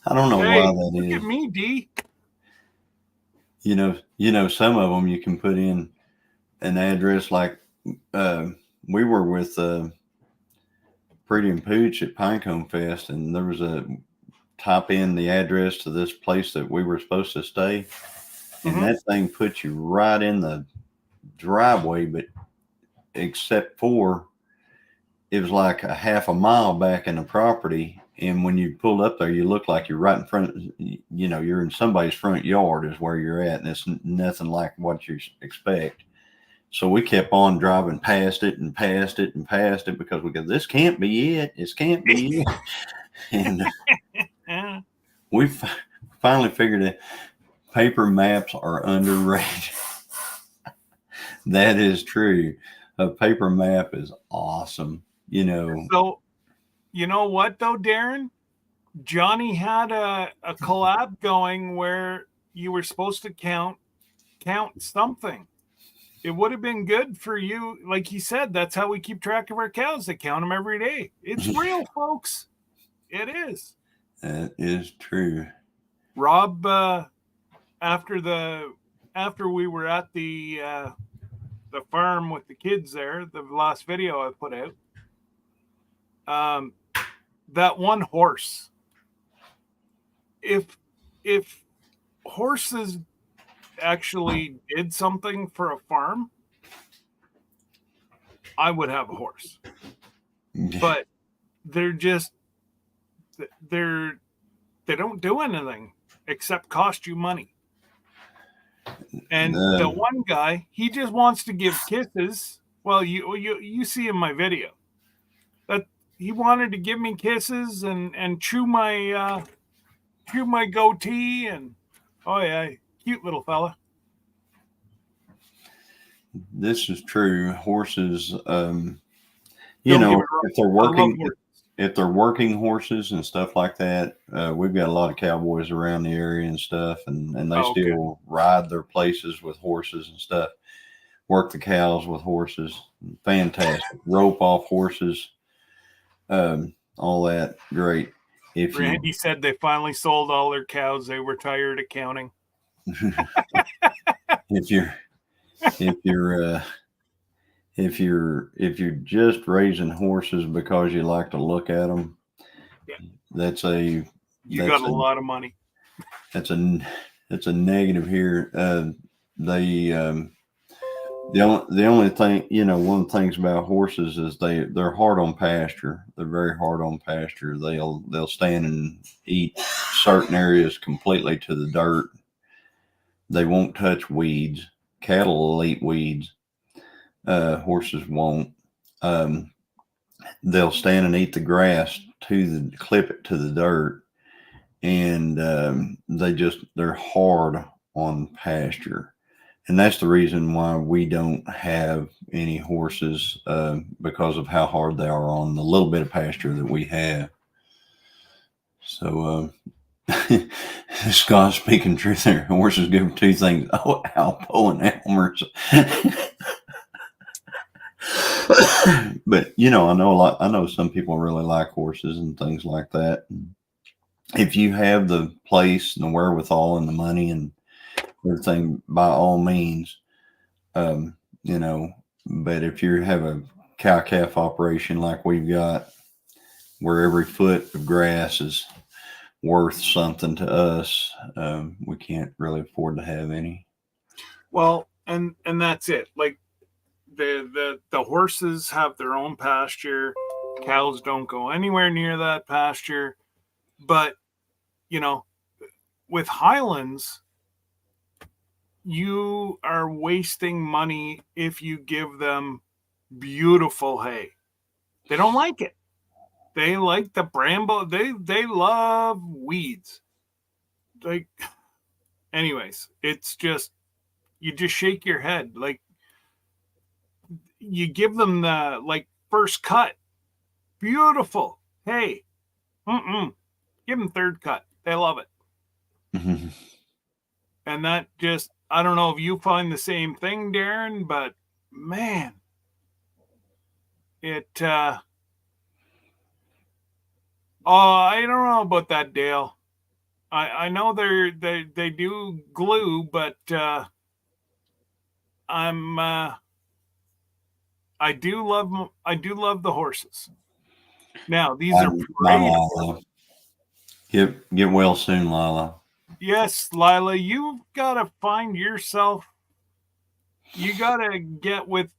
Speaker 2: I don't know why that
Speaker 1: look
Speaker 2: is.
Speaker 1: Look at me, D.
Speaker 2: Some of them you can put in an address, like we were with Pretty and Pooch at Pinecone Fest, and there was type in the address to this place that we were supposed to stay, and that thing puts you right in the driveway, but except for it was like a half a mile back in the property, and when you pulled up there, you look like you're right in front, you're in somebody's front yard is where you're at, and it's nothing like what you expect. So we kept on driving past it and past it and past it because we go, this can't be it. This can't be it. And we finally figured that paper maps are underrated. That is true. A paper map is awesome.
Speaker 1: So, you know what though, Darren? Johnny had a collab going where you were supposed to count something. It would have been good for you. Like he said, that's how we keep track of our cows. They count them every day. It's real, folks. It is.
Speaker 2: That is true.
Speaker 1: Rob, after we were at the farm with the kids there, the last video I put out, that one horse, if horses actually did something for a farm, I would have a horse. But they don't do anything except cost you money. And the one guy, he just wants to give kisses. Well, you see in my video that he wanted to give me kisses and chew my goatee, and oh yeah, cute little fella.
Speaker 2: This is true. Horses, if they're working horses and stuff like that, we've got a lot of cowboys around the area and stuff, and they still ride their places with horses and stuff. Work the cows with horses. Fantastic. Rope off horses. All that. Great.
Speaker 1: Randy said they finally sold all their cows. They were tired of counting.
Speaker 2: if if you're just raising horses because you like to look at them,
Speaker 1: Yeah.
Speaker 2: that's
Speaker 1: You got a lot of money.
Speaker 2: that's a negative here. They the only thing, one of the things about horses is they're hard on pasture. They're very hard on pasture. They'll stand and eat certain areas completely to the dirt. They won't touch weeds. Cattle will eat weeds. Horses won't. Um, they'll stand and eat the grass clip it to the dirt, and they're hard on pasture, and that's the reason why we don't have any horses, because of how hard they are on the little bit of pasture that we have. So Scott, speaking truth there, horses give two things: Alpo and Elmer's. But I know some people really like horses and things like that. If you have the place and the wherewithal and the money and everything, by all means, um, you know. But if you have a cow calf operation like we've got, where every foot of grass is worth something to us, we can't really afford to have any.
Speaker 1: Well, and that's it. Like the horses have their own pasture. Cows don't go anywhere near that pasture. But you know, with Highlands, you are wasting money if you give them beautiful hay. They don't like it. They like the bramble. They love weeds. Like, anyways, it's just you just shake your head. Like, you give them the first cut, beautiful. Hey, give them third cut. They love it.
Speaker 2: Mm-hmm.
Speaker 1: And that just, I don't know if you find the same thing, Darren, but man, it I don't know about that, Dale. I know they do glue, but I'm I do love the horses. Now these are
Speaker 2: My
Speaker 1: parade.
Speaker 2: Lila. Get well soon, Lila.
Speaker 1: Yes, Lila, you've got to find yourself. You got to get with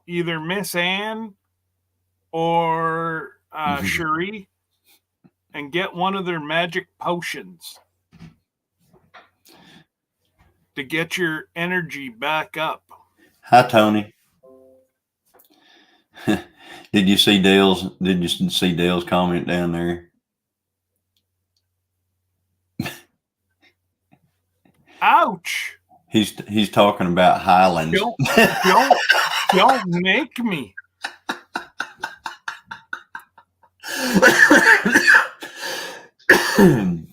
Speaker 1: either Miss Ann or Cherie and get one of their magic potions to get your energy back up.
Speaker 2: Hi, Tony. Did you see Dale's comment down there?
Speaker 1: Ouch!
Speaker 2: He's talking about Highlands.
Speaker 1: Don't make me. Man,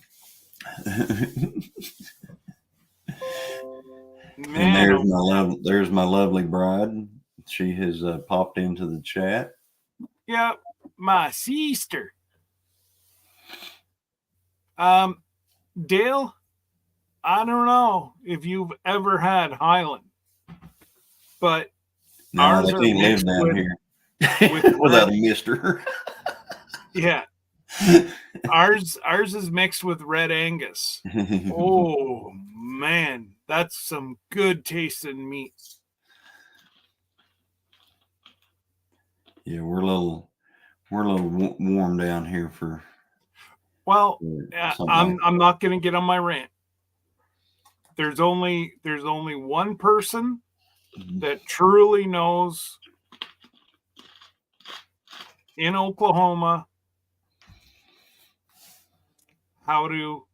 Speaker 2: and there's my lovely bride. She has popped into the chat.
Speaker 1: Yeah, my sister. Dale, I don't know if you've ever had Highland, but
Speaker 2: No, they can't live down here without a mister.
Speaker 1: Yeah. Ours is mixed with Red Angus. Oh man, that's some good tasting meat.
Speaker 2: Yeah, we're a little warm down here for.
Speaker 1: Well, I'm not going to get on my rant. There's only one person that truly knows in Oklahoma how to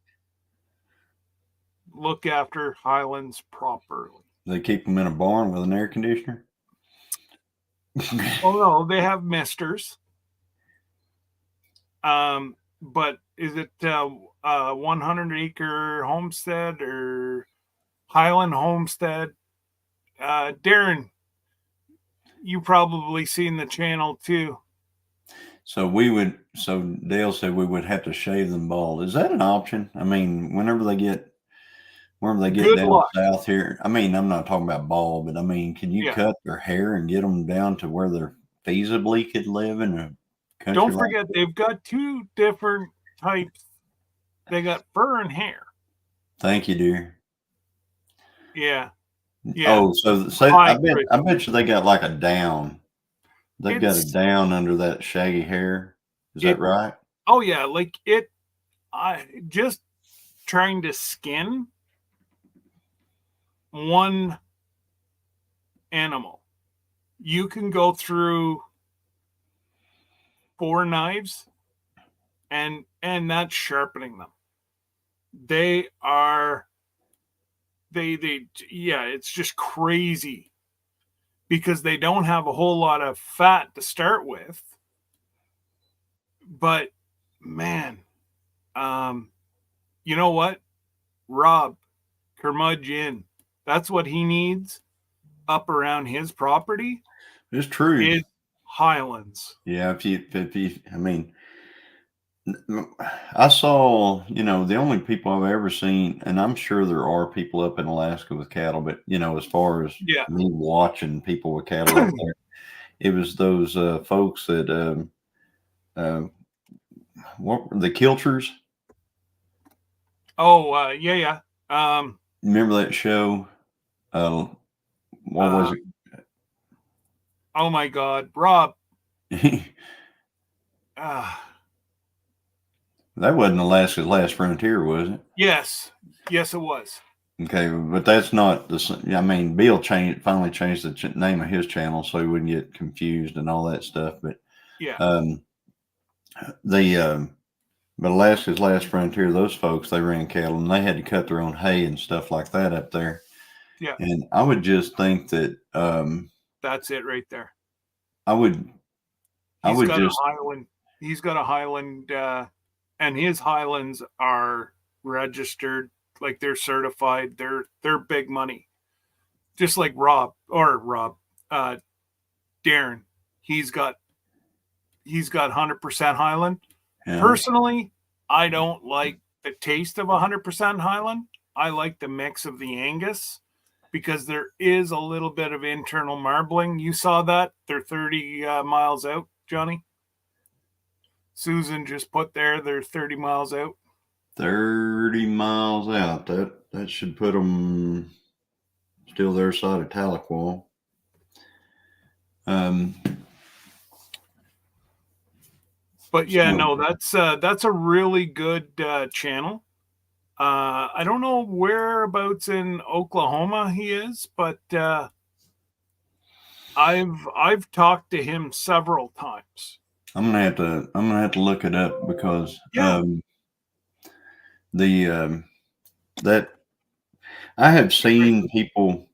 Speaker 1: look after Highlands properly.
Speaker 2: They keep them in a barn with an air conditioner.
Speaker 1: Oh no, they have misters. But is it 100-acre homestead or Highland homestead? Darren, you probably seen the channel too.
Speaker 2: So Dale said we would have to shave them bald. Is that an option? I mean, whenever they get whenever they get
Speaker 1: Good
Speaker 2: down
Speaker 1: luck.
Speaker 2: south here. I mean, I'm not talking about bald, but I mean, can you
Speaker 1: Yeah.
Speaker 2: cut their hair and get them down to where they're feasibly could live in a country
Speaker 1: Don't
Speaker 2: like
Speaker 1: forget,
Speaker 2: that?
Speaker 1: they've got two different types. They got fur and hair.
Speaker 2: Thank you, dear.
Speaker 1: Yeah. Yeah.
Speaker 2: Oh, so
Speaker 1: High
Speaker 2: I
Speaker 1: crisp.
Speaker 2: bet you they got like a down. They've got a
Speaker 1: It's
Speaker 2: down under that shaggy hair. Is that
Speaker 1: it.
Speaker 2: right?
Speaker 1: Oh yeah, like it. I just trying to skin one animal. You can go through 4 knives, and that's sharpening them. They are they yeah, it's just crazy because they don't have a whole lot of fat to start with. But man, um, you know what? Rob Curmudgeon, that's what he needs up around his property
Speaker 2: It's true.
Speaker 1: is highlands.
Speaker 2: Yeah, I mean, I saw, the only people I've ever seen, and I'm sure there are people up in Alaska with cattle, but as far as
Speaker 1: Yeah.
Speaker 2: me watching people with cattle up there, it was those folks that uh, what the Kilchers.
Speaker 1: Oh, yeah, yeah. Um,
Speaker 2: Remember that show? What
Speaker 1: uh,
Speaker 2: was
Speaker 1: oh my God, Rob.
Speaker 2: it?
Speaker 1: Uh,
Speaker 2: That wasn't Alaska's Last Frontier, was it?
Speaker 1: yes, yes, it was.
Speaker 2: Okay, but that's not the. I mean, Bill finally changed the name of his channel so he wouldn't get confused and all that stuff. But
Speaker 1: Yeah,
Speaker 2: um, the but Alaska's Last Frontier, those folks they ran cattle and they had to cut their own hay and stuff like that up there.
Speaker 1: yeah.
Speaker 2: And I would just think that
Speaker 1: That's it right there.
Speaker 2: I would I
Speaker 1: He's
Speaker 2: would
Speaker 1: got a
Speaker 2: just
Speaker 1: Highland. He's got a Highland, and his Highlands are registered, like they're certified. They're big money. Just like Rob, uh, Darren. He's got he's got 100% Highland.
Speaker 2: yeah.
Speaker 1: Personally, I don't like the taste of 100% Highland. I like the mix of the Angus because there is a little bit of internal marbling. You saw that? They're 30 miles out, Johnny. Susan just put there, they're 30 miles out.
Speaker 2: 30 miles out. That should put them still their side of Tahlequah. Um,
Speaker 1: But yeah,
Speaker 2: so
Speaker 1: no, that's a really good channel. I don't know whereabouts in Oklahoma he is, but I've talked to him several times.
Speaker 2: I'm gonna have to look it up because
Speaker 1: Yeah.
Speaker 2: the that I have seen people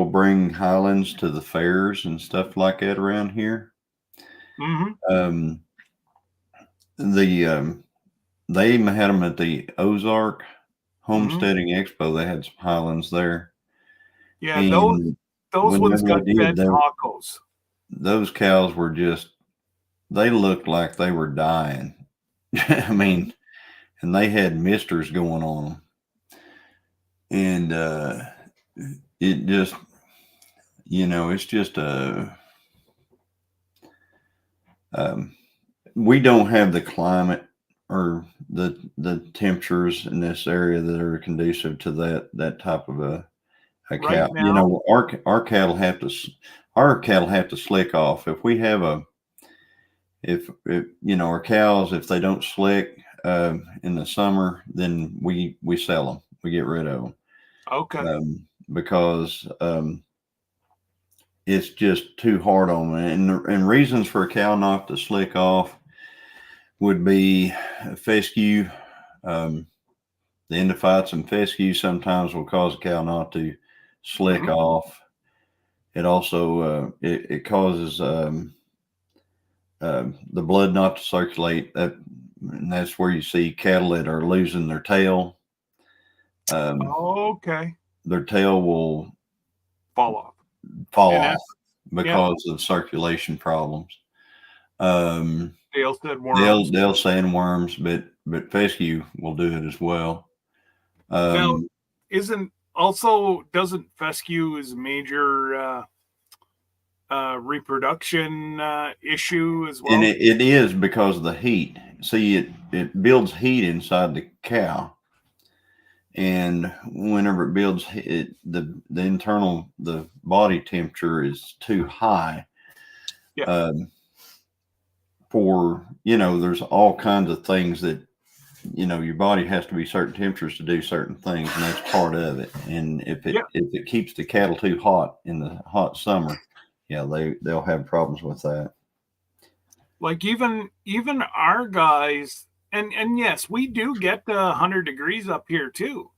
Speaker 2: bring Highlands to the fairs and stuff like that around here.
Speaker 1: Mm-hmm.
Speaker 2: Um, the they even had them at the Ozark
Speaker 1: Mm-hmm.
Speaker 2: Homesteading Expo. They had some Highlands there,
Speaker 1: Yeah,
Speaker 2: and
Speaker 1: those ones
Speaker 2: whenever
Speaker 1: got
Speaker 2: they did,
Speaker 1: fed tacos.
Speaker 2: those cows were just they looked like they were dying. I
Speaker 1: Mhm.
Speaker 2: mean, and they had misters going on them, and it just it's just um, we don't have the climate or the temperatures in this area that are conducive to that type of a
Speaker 1: Right
Speaker 2: cow.
Speaker 1: now,
Speaker 2: Our cattle have to our cattle have to slick off. If we have a if our cows if they don't slick in the summer, then we sell them. We get rid of them
Speaker 1: okay,
Speaker 2: because it's just too hard on them. And reasons for a cow not to slick off would be fescue. Um, the endophytes and fescue sometimes will cause a cow not to slick
Speaker 1: hmm
Speaker 2: off. It also it causes the blood not to circulate. And that's where you see cattle that are losing their tail. Um,
Speaker 1: okay,
Speaker 2: their tail will
Speaker 1: fall off.
Speaker 2: fall
Speaker 1: And
Speaker 2: off
Speaker 1: that's yeah.
Speaker 2: because of circulation problems. Um,
Speaker 1: Dale said worms.
Speaker 2: they'll sandworms, but fescue will do it as well.
Speaker 1: Now,
Speaker 2: Um,
Speaker 1: doesn't fescue is a major reproduction issue as
Speaker 2: and
Speaker 1: well?
Speaker 2: it is because of the heat. See, it builds heat inside the cow, and whenever it builds it, the body temperature is too high.
Speaker 1: Yeah.
Speaker 2: For there's all kinds of things that your body has to be certain temperatures to do certain things, and that's part of it. And
Speaker 1: Yeah.
Speaker 2: if it keeps the cattle too hot in the hot summer, yeah, they'll have problems with that.
Speaker 1: Like even our guys, and yes, we do get to 100 degrees up here too,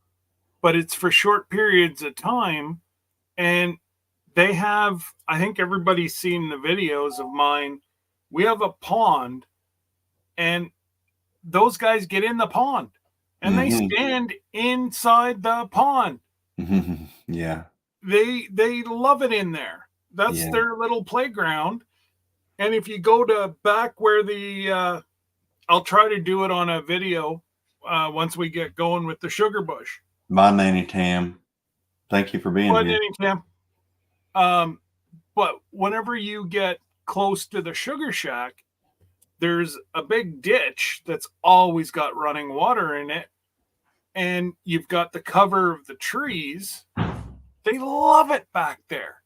Speaker 1: but it's for short periods of time. And they have, I think everybody's seen the videos of mine. We have a pond, and those guys get in the pond and they
Speaker 2: Hmm.
Speaker 1: stand inside the pond.
Speaker 2: Yeah,
Speaker 1: They love it in there. That's
Speaker 2: yeah.
Speaker 1: their little playground. And if you go to back where the I'll try to do it on a video once we get going with the sugar bush.
Speaker 2: Bye, Nanny Tam. Thank you for being
Speaker 1: But
Speaker 2: here.
Speaker 1: anytime, um, but whenever you get close to the sugar shack, there's a big ditch that's always got running water in it, and you've got the cover of the trees. They love it back there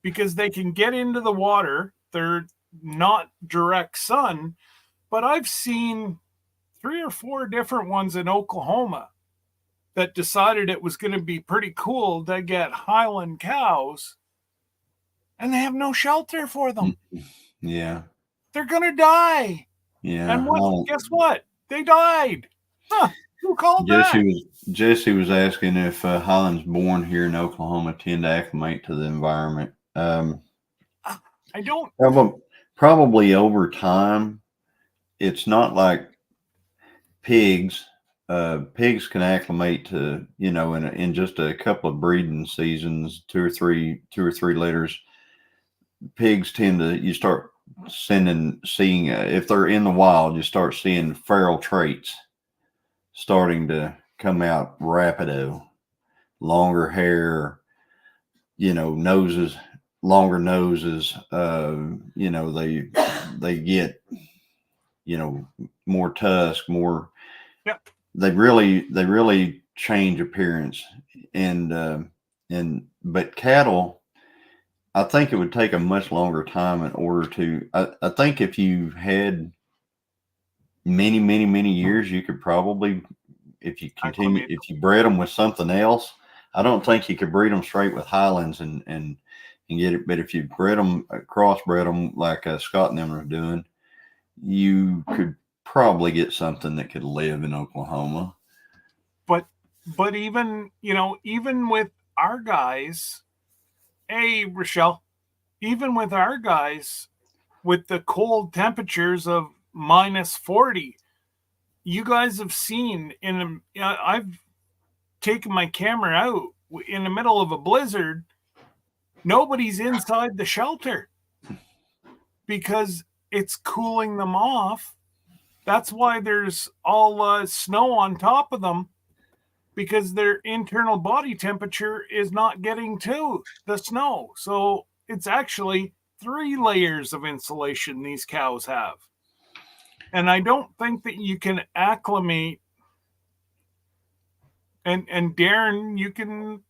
Speaker 1: because they can get into the water. They're not direct sun, but I've seen 3 or 4 different ones in Oklahoma that decided it was going to be pretty cool to get Highland cows, and they have no shelter for them.
Speaker 2: Yeah,
Speaker 1: They're going to die.
Speaker 2: yeah.
Speaker 1: And guess what? They died. Huh, who called
Speaker 2: Jesse
Speaker 1: that?
Speaker 2: was Jesse was asking if Highlands born here in Oklahoma tend to acclimate to the environment.
Speaker 1: I don't.
Speaker 2: Probably over time. It's not like pigs. Pigs can acclimate to in just a couple of breeding seasons, two or three litters. Pigs tend to you start seeing if they're in the wild, you start seeing feral traits starting to come out rapido, longer hair, noses, longer noses. They get more tusk, more.
Speaker 1: Yeah,
Speaker 2: They really change appearance, and but cattle. I think it would take a much longer time in order to. I think if you had many, many, many years, you could probably,
Speaker 1: acclimate.
Speaker 2: if you bred them with something else. I don't think you could breed them straight with Highlands and get it. But if you bred them, crossbred them like Scott and them are doing, you could probably get something that could live in Oklahoma.
Speaker 1: But even with our guys, hey Rochelle, even with our guys, with the cold temperatures of -40, you guys have seen I've taken my camera out in the middle of a blizzard. Nobody's inside the shelter because it's cooling them off. That's why there's all snow on top of them, because their internal body temperature is not getting to the snow. So it's actually 3 layers of insulation these cows have. And I don't think that you can acclimate. And Darren, you can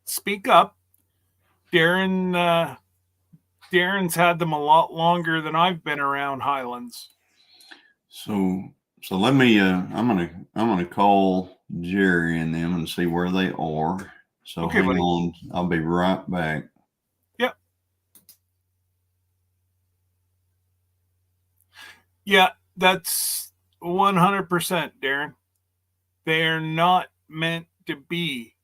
Speaker 1: speak up. Darren's had them a lot longer than I've been around Highlands.
Speaker 2: So let me. I'm gonna call Jerry and them and see where they are. So
Speaker 1: Okay,
Speaker 2: hang
Speaker 1: buddy.
Speaker 2: on. I'll be right back.
Speaker 1: Yep. Yeah, that's 100%, Darren. They're not meant to be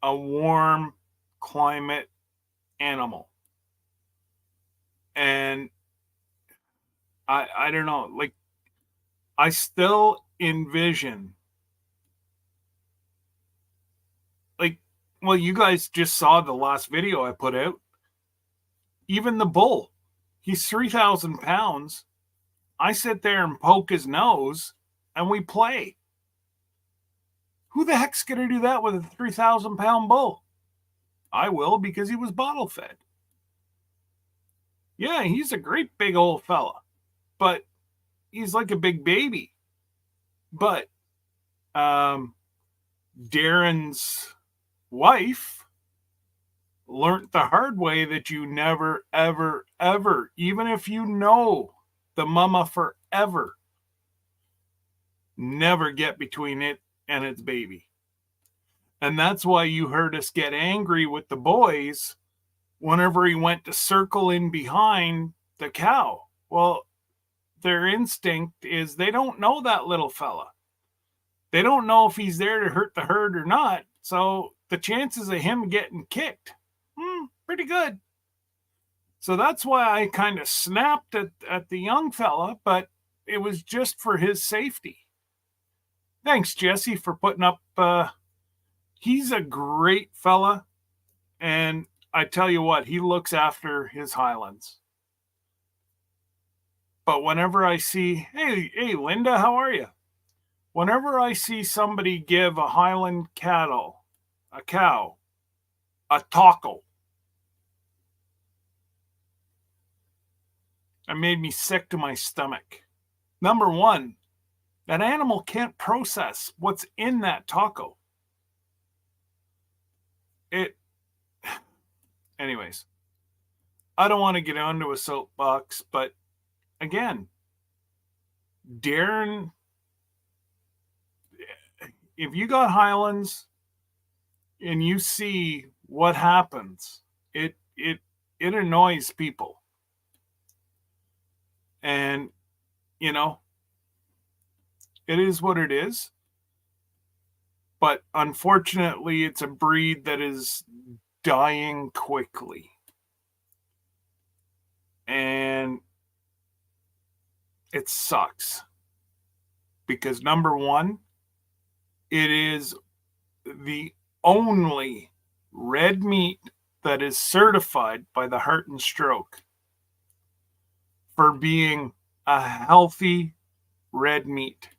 Speaker 1: a warm climate animal. And I don't know, like I still envision, like, well, you guys just saw the last video I put out. Even the bull, he's 3,000 pounds. I sit there and poke his nose and we play. Who the heck's going to do that with a 3,000-pound bull? I will, because he was bottle fed. Yeah, he's a great big old fella, but he's like a big baby. But Darren's wife learned the hard way that you never, ever, ever, even if you know the mama forever, never get between it and its baby. And that's why you heard us get angry with the boys whenever he went to circle in behind the cow. Well, their instinct is they don't know that little fella. They don't know if he's there to hurt the herd or not. So the chances of him getting kicked, pretty good. So that's why I kind of snapped at the young fella, but it was just for his safety. Thanks, Jesse, for putting up. He's a great fella. And I tell you what, he looks after his Highlands. But whenever I see, hey, Linda, how are you? Whenever I see somebody give a Highland cattle, a cow, a taco, it made me sick to my stomach. Number one, that animal can't process what's in that taco. Anyways, I don't want to get onto a soapbox, but again, Darren, if you got Highlands and you see what happens, it annoys people. And, it is what it is. But unfortunately, it's a breed that is dying quickly. And it sucks. Because number one, it is the only red meat that is certified by the Heart and Stroke for being a healthy red meat.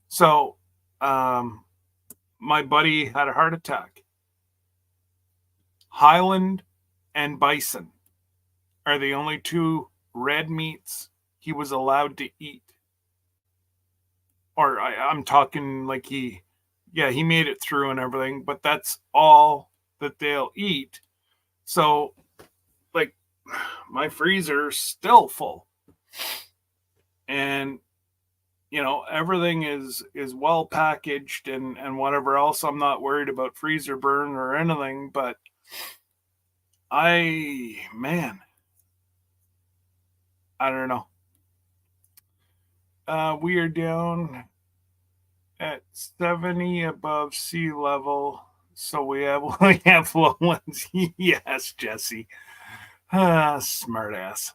Speaker 1: So, my buddy had a heart attack. Highland and bison are the only two red meats he was allowed to eat. Or I'm talking like he made it through and everything, but that's all that they'll eat. So, like, my freezer's still full. And, everything is well packaged and whatever else. I'm not worried about freezer burn or anything, but I don't know. We are down at 70 above sea level, so we have low ones. Yes, Jesse. Smart ass.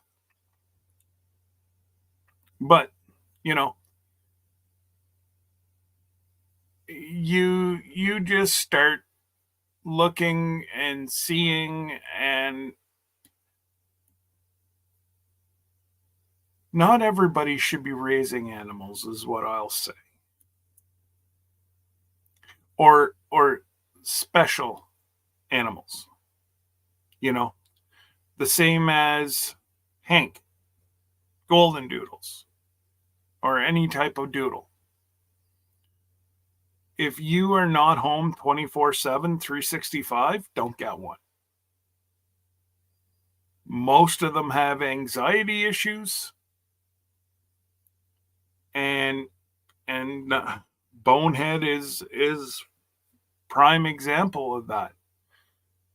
Speaker 1: But, you just start looking and seeing, and not everybody should be raising animals, is what I'll say. Or special animals. The same as Hank, golden doodles, or any type of doodle. If you are not home 24/7, 365, don't get one. Most of them have anxiety issues, and Bonehead is prime example of that.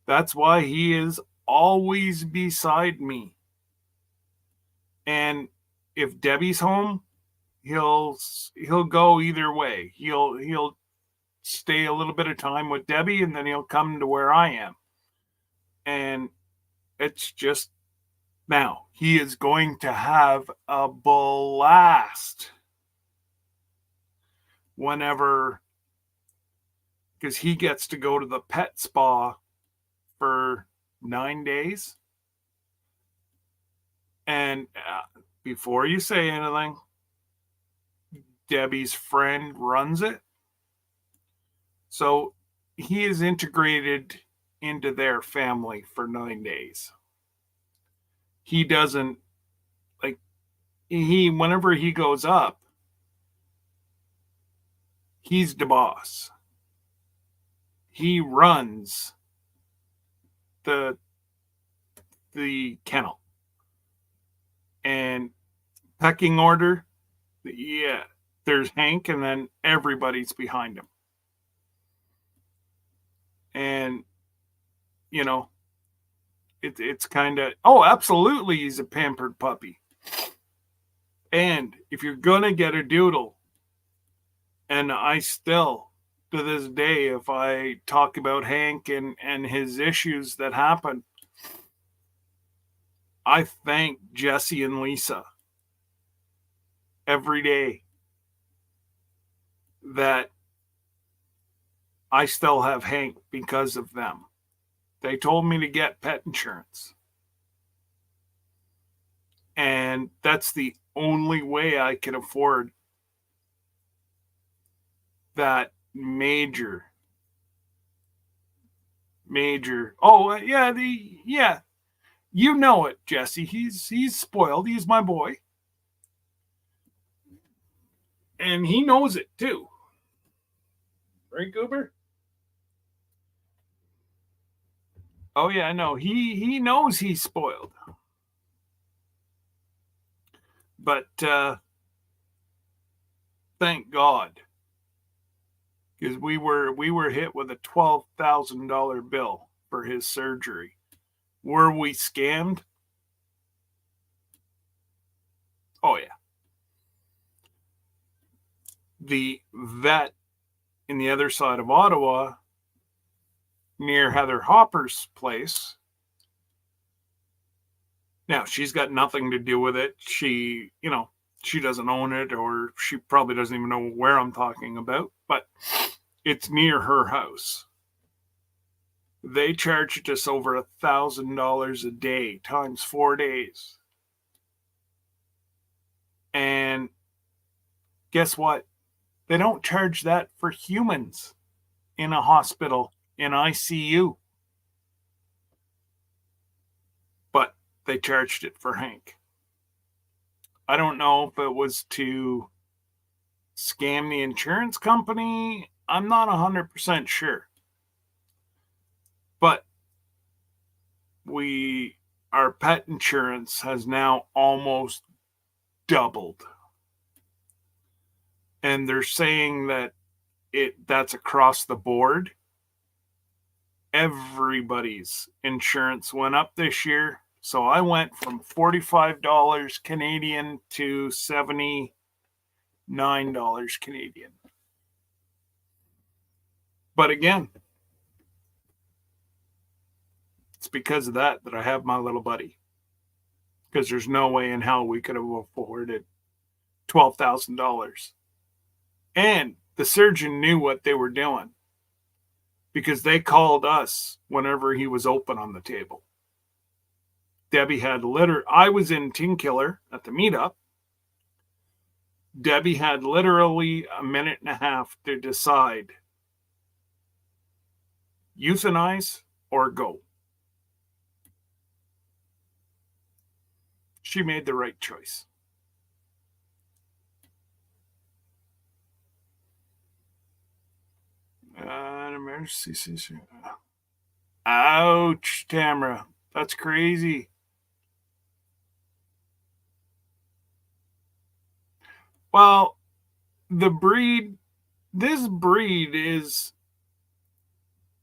Speaker 1: That's why he is always beside me. And if Debbie's home, he'll go either way. He'll stay a little bit of time with Debbie, and then he'll come to where I am. And it's just, now he is going to have a blast whenever, because he gets to go to the pet spa for 9 days. And before you say anything, Debbie's friend runs it. So he is integrated into their family for 9 days. He doesn't like whenever he goes up, he's the boss. He runs the kennel. And pecking order, yeah, there's Hank and then everybody's behind him. And you know, it's kind of, oh, absolutely, he's a pampered puppy. And if you're gonna get a doodle, and I still, to this day, if I talk about Hank and his issues that happen, I thank Jesse and Lisa every day that I still have Hank because of them. They told me to get pet insurance. And that's the only way I can afford that major. Oh, yeah. You know it, Jesse. He's spoiled. He's my boy. And he knows it too. Right, Goober? Oh yeah, no. He knows he's spoiled. But thank God. Because we were hit with a $12,000 bill for his surgery. Were we scammed? Oh yeah. The vet in the other side of Ottawa, near Heather Hopper's place. Now, she's got nothing to do with it. She doesn't own it, or she probably doesn't even know where I'm talking about, but it's near her house. They charged us over $1,000 a day times 4 days. And guess what? They don't charge that for humans in a hospital, in ICU. But they charged it for Hank. I don't know if it was to scam the insurance company. I'm not 100% sure. But our pet insurance has now almost doubled. And they're saying that that's across the board. Everybody's insurance went up this year. So I went from $45 Canadian to $79 Canadian. But again, it's because of that I have my little buddy. Because there's no way in hell we could have afforded $12,000. And the surgeon knew what they were doing because they called us whenever he was open on the table. Debbie had I was in Tinkiller at the meetup. Debbie had literally a minute and a half to decide euthanize or go. She made the right choice. An emergency. Ouch, Tamara. That's crazy. Well, this breed is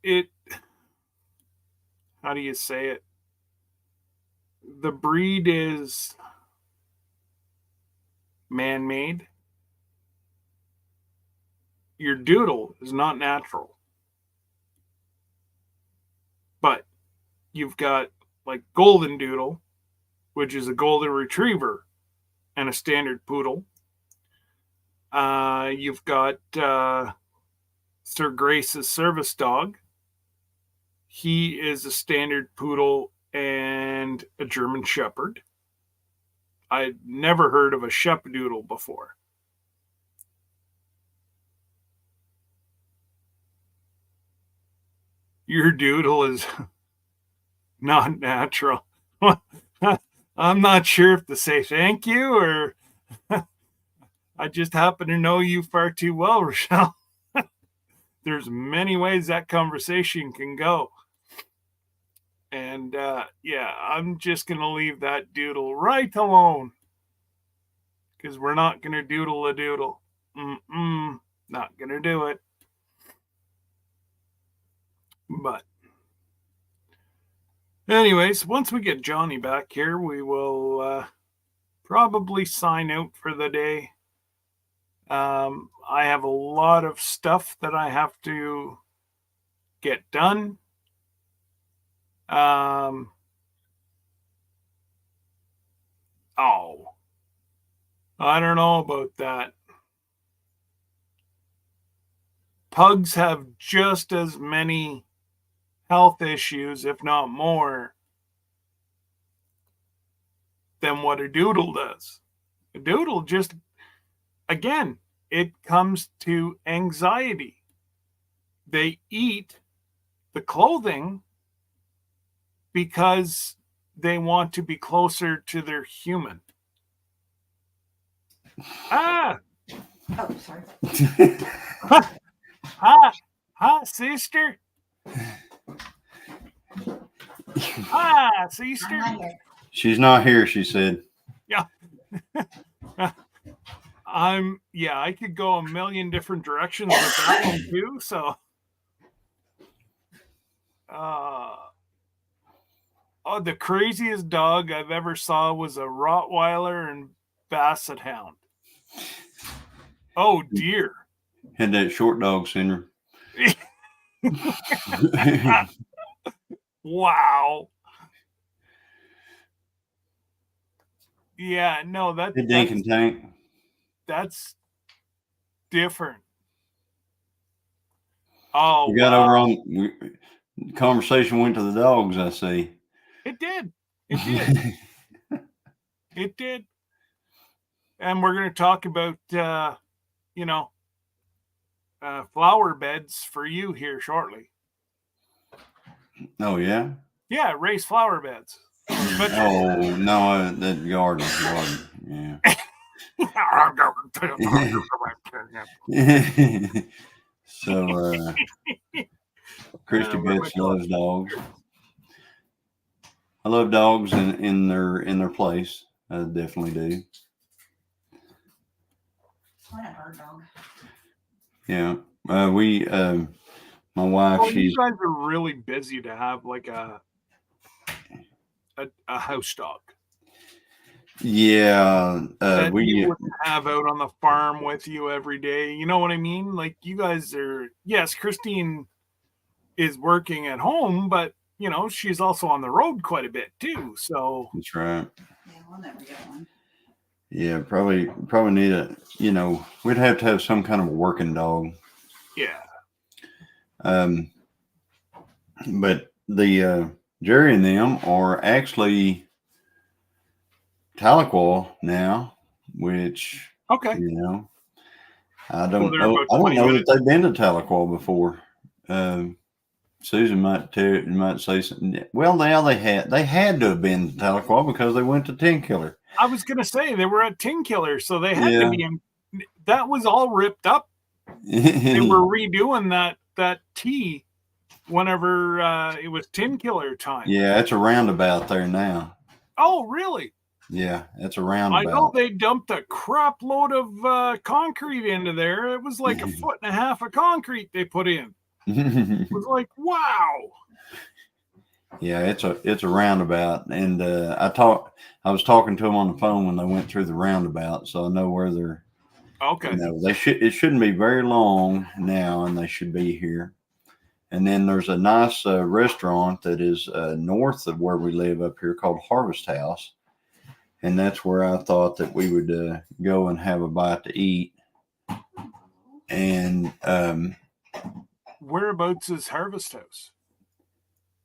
Speaker 1: it. How do you say it? The breed is man-made. Your doodle is not natural. But you've got like golden doodle, which is a golden retriever and a standard poodle. You've got Sir Grace's service dog. He is a standard poodle and a German Shepherd. I'd never heard of a Shepherd-Doodle. Before. Your doodle is not natural. I'm not sure if to say thank you or I just happen to know you far too well, Rochelle. There's many ways that conversation can go. And yeah, I'm just going to leave that doodle right alone because we're not going to doodle a doodle. Not going to do it. But anyways, once we get Johnny back here, we will probably sign out for the day. I have a lot of stuff that I have to get done. Oh, I don't know about that. Pugs have just as many health issues, if not more, than what a doodle does. A doodle just, again, it comes to anxiety. They eat the clothing because they want to be closer to their human. Ah!
Speaker 3: Oh, sorry.
Speaker 1: Hi, sister. Hi, sister.
Speaker 2: She's not here, she said.
Speaker 1: Yeah. I could go a million different directions with that one too. So, the craziest dog I've ever saw was a Rottweiler and Basset Hound. Oh dear.
Speaker 2: Had that short dog syndrome.
Speaker 1: Wow. Yeah, no, that's different. Oh,
Speaker 2: we got over on conversation went to the dogs, I see.
Speaker 1: It did. It did. And we're going to talk about, flower beds for you here shortly.
Speaker 2: Oh, yeah?
Speaker 1: Yeah, raised flower beds.
Speaker 2: Oh, no, that garden. Yeah. So, Christy Betts loves dogs. I love dogs in their place. I definitely do.
Speaker 3: I have our dog.
Speaker 2: Yeah. My wife,
Speaker 1: you guys are really busy to have like a house dog.
Speaker 2: Yeah.
Speaker 1: That you wouldn't have out on the farm with you every day. You know what I mean? Like you guys are, yes, Christine is working at home, but she's also on the road quite a bit too. So
Speaker 2: that's right.
Speaker 3: Yeah, we'll never get one.
Speaker 2: Yeah, probably need we'd have to have some kind of a working dog.
Speaker 1: Yeah.
Speaker 2: But the Jerry and them are actually Tahlequah now, which
Speaker 1: okay.
Speaker 2: I don't know. I don't know that they've been to Tahlequah before. Susan might say something. Well, now they had to have been to Tahlequah because they went to Tin Killer.
Speaker 1: I was gonna say they were at Tin Killer, so they had to be in. That was all ripped up. They were redoing that T whenever it was Tin Killer time.
Speaker 2: Yeah, it's a roundabout there now.
Speaker 1: Oh, really?
Speaker 2: Yeah, it's a roundabout.
Speaker 1: I know they dumped a crap load of concrete into there. It was like 1.5 feet of concrete they put in. It was like, wow.
Speaker 2: Yeah, it's a roundabout, and I was talking to them on the phone when they went through the roundabout, so I know where they're.
Speaker 1: Okay.
Speaker 2: It shouldn't be very long now, and they should be here. And then there's a nice restaurant that is north of where we live up here called Harvest House, and that's where I thought that we would go and have a bite to eat. And
Speaker 1: whereabouts is Harvest House?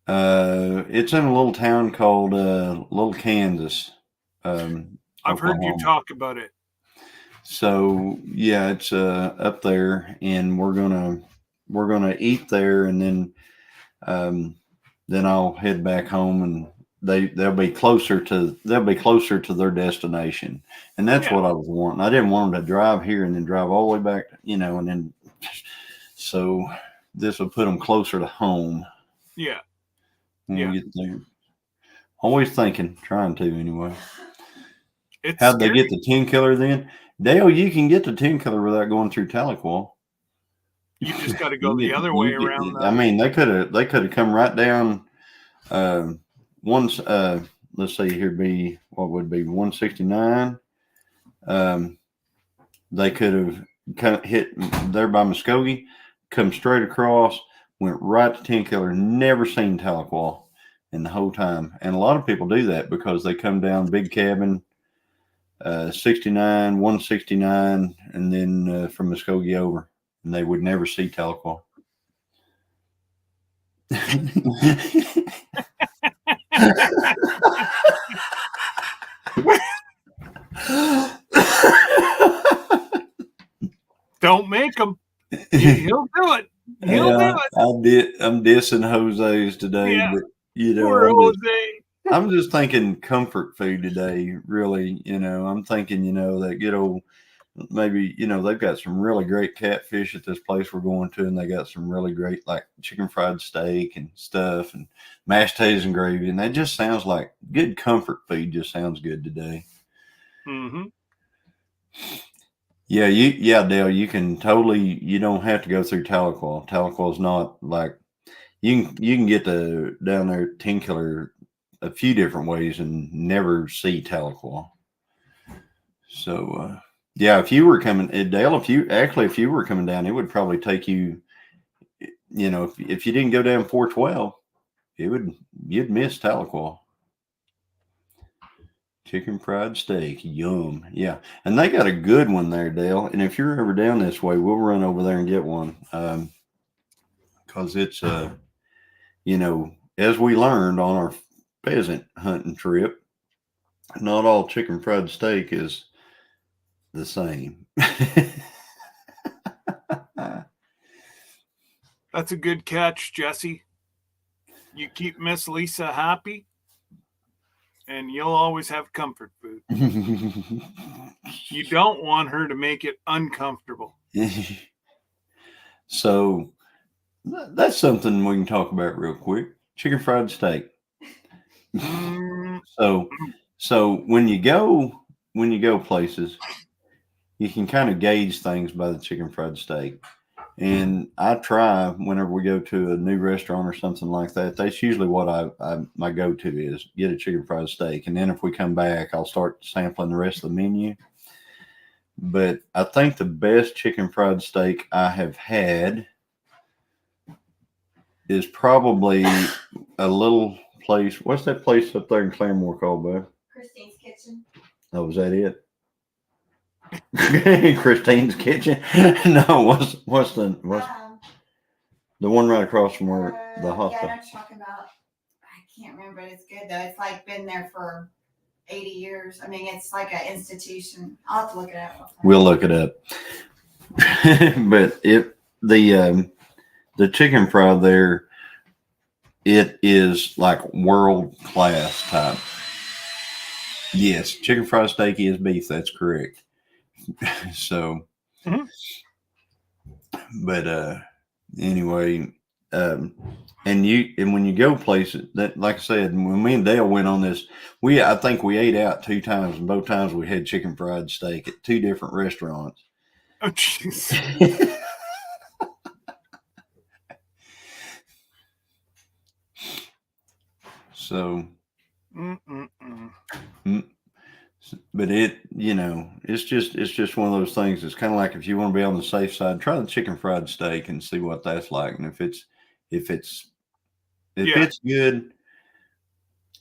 Speaker 2: It's in a little town called Little Kansas.
Speaker 1: I've heard you talk about it.
Speaker 2: So yeah, it's up there, and we're gonna eat there, and then then I'll head back home, and they'll be closer to their destination, and that's what I was wanting. I didn't want them to drive here and then drive all the way back, and then so this will put them closer to home.
Speaker 1: Yeah.
Speaker 2: When we get there. Always thinking, trying to anyway.
Speaker 1: It's
Speaker 2: How'd
Speaker 1: scary.
Speaker 2: they get the 10 killer then? Dale, you can get the 10 killer without going through Tahlequah.
Speaker 1: You just got to go the other way around.
Speaker 2: I mean, they could have come right down. Once, let's see, here be what would be 169. They could have hit there by Muskogee, come straight across, went right to 10 killer, never seen Tahlequah in the whole time. And a lot of people do that because they come down Big Cabin, 69, 169, and then from Muskogee over, and they would never see Tahlequah.
Speaker 1: Don't make him. He'll do it. He'll do it.
Speaker 2: I'm dissing Jose's today, but
Speaker 1: Poor Jose.
Speaker 2: I'm just thinking comfort food today. Really, I'm thinking, that good old, maybe, they've got some really great catfish at this place we're going to, and they got some really great like chicken fried steak and stuff, and mashed potatoes and gravy, and that just sounds like good comfort food. Just sounds good today.
Speaker 1: Mm-hmm.
Speaker 2: Yeah, Dale, you can totally. You don't have to go through Tahlequah. Tahlequah is not like you can get down there 10 killer a few different ways and never see Tahlequah. So yeah, if you were coming, Dale, if you were coming down, it would probably take you. If you didn't go down 412, you'd miss Tahlequah. Chicken fried steak, yum. Yeah, and they got a good one there, Dale. And if you're ever down this way, we'll run over there and get one. Because it's as we learned on our pheasant hunting trip, not all chicken fried steak is the same.
Speaker 1: That's a good catch, Jesse. You keep Miss Lisa happy, and you'll always have comfort food. You don't want her to make it uncomfortable.
Speaker 2: So that's something we can talk about real quick. Chicken fried steak. So when you go places, you can kind of gauge things by the chicken fried steak. And I try whenever we go to a new restaurant or something like that. That's usually what my go-to is: get a chicken fried steak, and then if we come back, I'll start sampling the rest of the menu. But I think the best chicken fried steak I have had is probably a little place. What's that place up there in Claremore called, bud?
Speaker 3: Christine's Kitchen.
Speaker 2: Oh, is that it? Christine's Kitchen? No, what's the one right across from where the hospital?
Speaker 3: Yeah, I know what you're talking about. I can't remember, but it's good though. It's like been there for 80 years. I mean, it's like an institution. I'll have to look it up.
Speaker 2: We'll look it up. But the chicken fry there, it is like world class type. Yes, chicken fried steak is beef. That's correct. So, but anyway, and when you go places that, like I said, when me and Dale went on this, I think we ate out 2 times, and both times we had chicken fried steak at 2 different restaurants.
Speaker 1: Oh, jeez.
Speaker 2: So, but it's just one of those things. It's kind of like, if you want to be on the safe side, try the chicken fried steak and see what that's like. And if it's good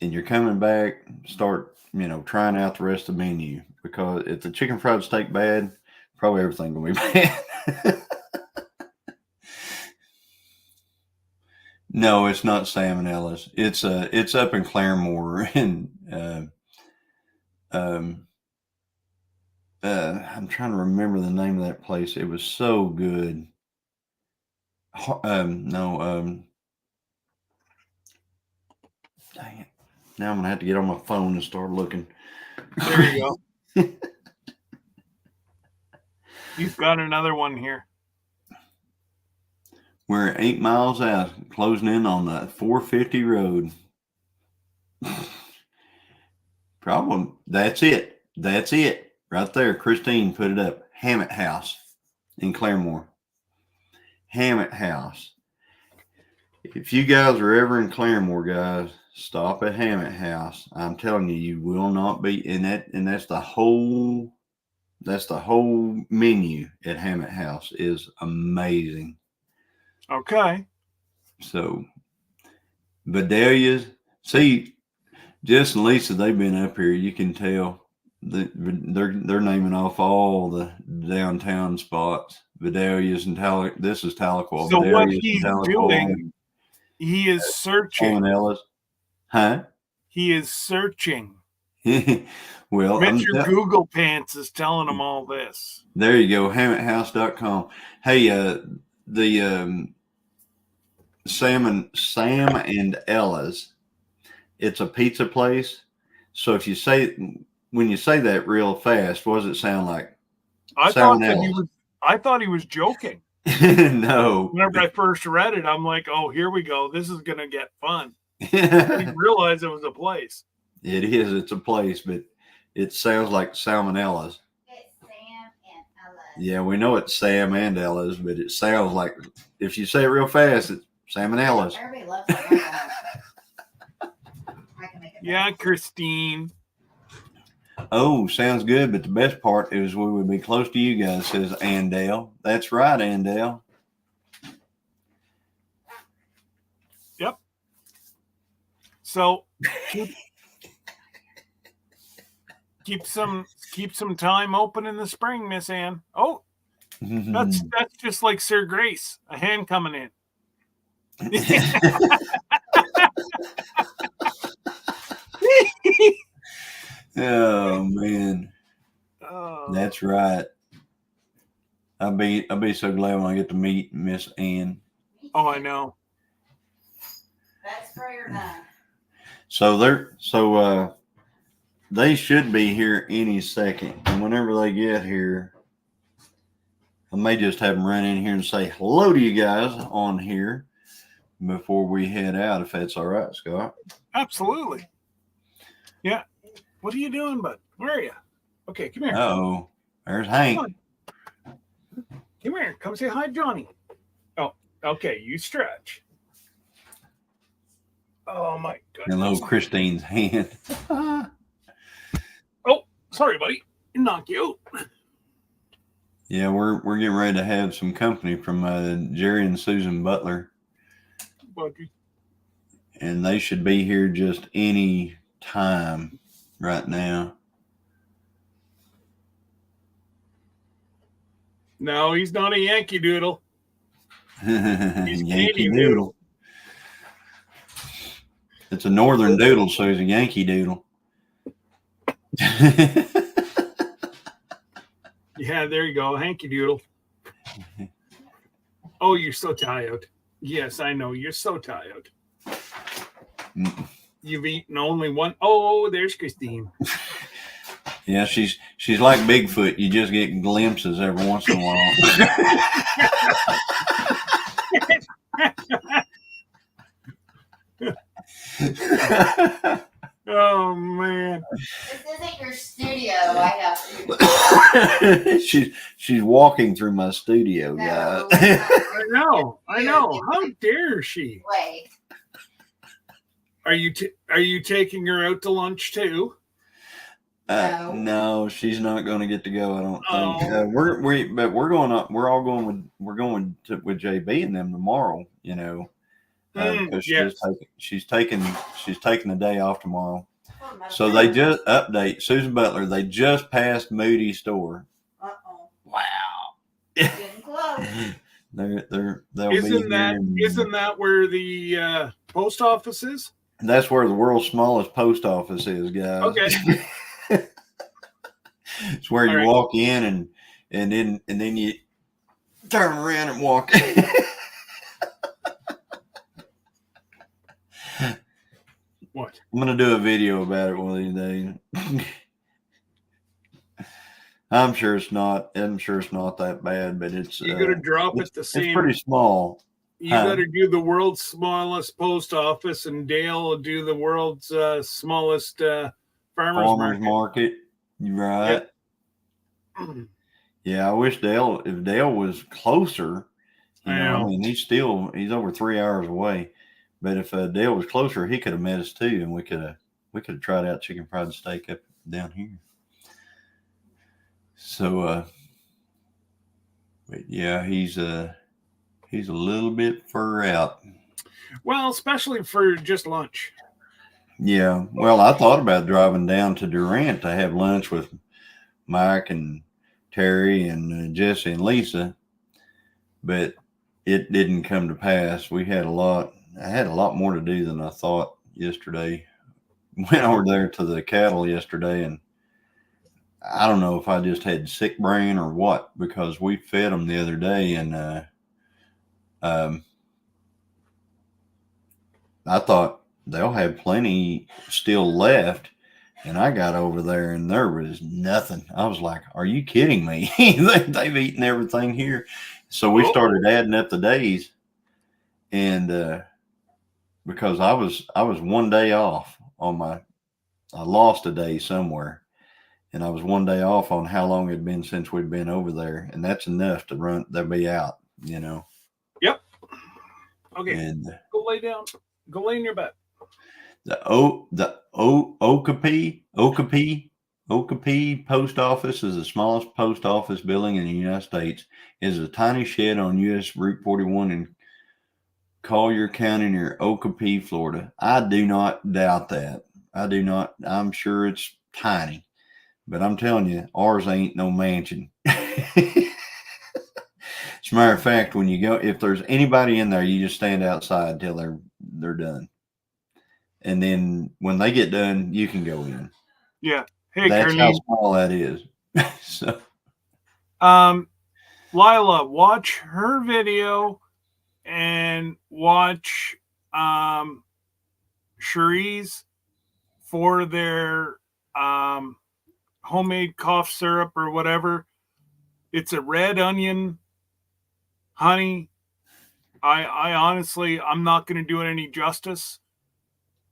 Speaker 2: and you're coming back, start trying out the rest of the menu, because if the chicken fried steak bad, probably everything will be bad. No, it's not salmonellas. It's up in Claremore, and I'm trying to remember the name of that place. It was so good. Dang it. Now I'm going to have to get on my phone and start looking.
Speaker 1: There you go. You've got another one here.
Speaker 2: We're 8 miles out, closing in on the 450 road. Problem. That's it. That's it. Right there. Christine put it up. Hammett House in Claremore. Hammett House. If you guys are ever in Claremore, guys, stop at Hammett House. I'm telling you, you will not be in that. And that's the whole menu at Hammett House is amazing.
Speaker 1: Okay.
Speaker 2: So Vidalia's, see, Jess and Lisa, they've been up here. You can tell that they're naming off all the downtown spots. Vidalia's and this is Tahlequah.
Speaker 1: So what
Speaker 2: Vidalia's
Speaker 1: he's
Speaker 2: and Tahlequah.
Speaker 1: doing, he is searching.
Speaker 2: Ellis. Huh?
Speaker 1: He is searching.
Speaker 2: Well,
Speaker 1: Mr. Google Pants is telling him all this.
Speaker 2: There you go, hammockhouse.com. Hey, the Sam and Ella's, it's a pizza place. So if you when you say that real fast, what does it sound like?
Speaker 1: I thought he was joking.
Speaker 2: No.
Speaker 1: Whenever I first read it, I'm like, oh, here we go. This is gonna get fun. I didn't realize it was a place.
Speaker 2: It is, it's a place, but it sounds like salmonella's.
Speaker 3: It's Sam and Ella.
Speaker 2: Yeah, we know it's Sam and Ella's, but it sounds like, if you say it real fast, it's salmonella's.
Speaker 3: Everybody loves it. I can make it.
Speaker 1: Yeah, Christine.
Speaker 2: Oh, sounds good, but the best part is we would be close to you guys, says Andale. That's right, Andale.
Speaker 1: Yep. So keep some time open in the spring, Miss Ann. Oh, that's just like Sir Grace, a hand coming in.
Speaker 2: Oh man,
Speaker 1: Oh.
Speaker 2: that's right. I'll be so glad when I get to meet Miss Ann.
Speaker 1: Oh, I know.
Speaker 3: That's prayer done.
Speaker 2: So they should be here any second, and whenever they get here, I may just have them run in here and say hello to you guys on here before we head out, if that's all right, Scott.
Speaker 1: Absolutely. Yeah. What are you doing, bud? Where are you? Okay, come here.
Speaker 2: Oh, there's Hank.
Speaker 1: Come here. Come say hi, Johnny. Oh, okay. You stretch. Oh my goodness.
Speaker 2: Hello, Christine's hand.
Speaker 1: Oh, sorry, buddy. Knock you out.
Speaker 2: Yeah, we're getting ready to have some company from Jerry and Susan Butler,
Speaker 1: Buddy.
Speaker 2: and they should be here just any time right now.
Speaker 1: No, he's not a Yankee Doodle.
Speaker 2: Yankee
Speaker 1: Canadian
Speaker 2: Doodle. It's a Northern Doodle, so he's a Yankee Doodle.
Speaker 1: Yeah, there you go. Hanky Doodle. Oh, you're so tired. Yes, I know. You're so tired. You've eaten only one. Oh, there's Christine.
Speaker 2: Yeah, she's like Bigfoot. You just get glimpses every once in a while.
Speaker 1: Oh man,
Speaker 3: This isn't your studio. I have to.
Speaker 2: she's walking through my studio, guys.
Speaker 3: No.
Speaker 1: I know. How dare she?
Speaker 3: Wait.
Speaker 1: Are you taking her out to lunch too?
Speaker 3: No.
Speaker 2: No, she's not going to get to go. I don't think.
Speaker 1: Oh.
Speaker 2: We're going up. We're all going with JB and them tomorrow. You know, because
Speaker 1: yes.
Speaker 2: she's taking the day off tomorrow. So they just update Susan Butler. They just passed Moody store.
Speaker 3: Uh-oh.
Speaker 2: Wow.
Speaker 3: Getting close.
Speaker 2: They'll
Speaker 1: Isn't
Speaker 2: be
Speaker 1: that where the post office is?
Speaker 2: That's where the world's smallest post office is, guys.
Speaker 1: Okay.
Speaker 2: It's where you walk in and then you turn around and walk.
Speaker 1: What?
Speaker 2: I'm gonna do a video about it one of these days. I'm sure it's not that bad, but it's
Speaker 1: You got to drop it the
Speaker 2: it's
Speaker 1: same.
Speaker 2: pretty small.
Speaker 1: You got to do the world's smallest post office, and Dale will do the world's smallest farmers
Speaker 2: market. Right.
Speaker 1: Yep.
Speaker 2: Yeah, I wish if Dale was closer, I mean, he's over 3 hours away. But if Dale was closer, he could have met us too, and we could have tried out chicken fried steak up down here. So, but yeah, he's a little bit further out.
Speaker 1: Well, especially for just lunch.
Speaker 2: Yeah. Well, I thought about driving down to Durant to have lunch with Mike and Terry and Jesse and Lisa, but it didn't come to pass. I had a lot more to do than I thought yesterday. Went over there to the cattle yesterday, and I don't know if I just had sick brain or what, because we fed them the other day, and I thought they'll have plenty still left. And I got over there and there was nothing. I was like, are you kidding me? They've eaten everything here. So we started adding up the days. And because I was 1 day off I lost a day somewhere. And I was 1 day off on how long it'd been since we'd been over there. And that's enough to run. They'll be out,
Speaker 1: Yep. Okay.
Speaker 2: And
Speaker 1: go lay down. Go lay in your bed.
Speaker 2: The Okapi post office is the smallest post office building in the United States. It is a tiny shed on U.S. Route 41 in Collier County near Okapi, Florida. I do not doubt that. I do not. I'm sure it's tiny, but I'm telling you, ours ain't no mansion. As a matter of fact, when you go, if there's anybody in there, you just stand outside till they're done. And then when they get done, you can go in.
Speaker 1: Yeah. Hey,
Speaker 2: that's
Speaker 1: Carleen.
Speaker 2: how small that is. So,
Speaker 1: Lila, watch her video and watch Cherie's for their homemade cough syrup or whatever. It's a red onion honey. I honestly, I'm not going to do it any justice.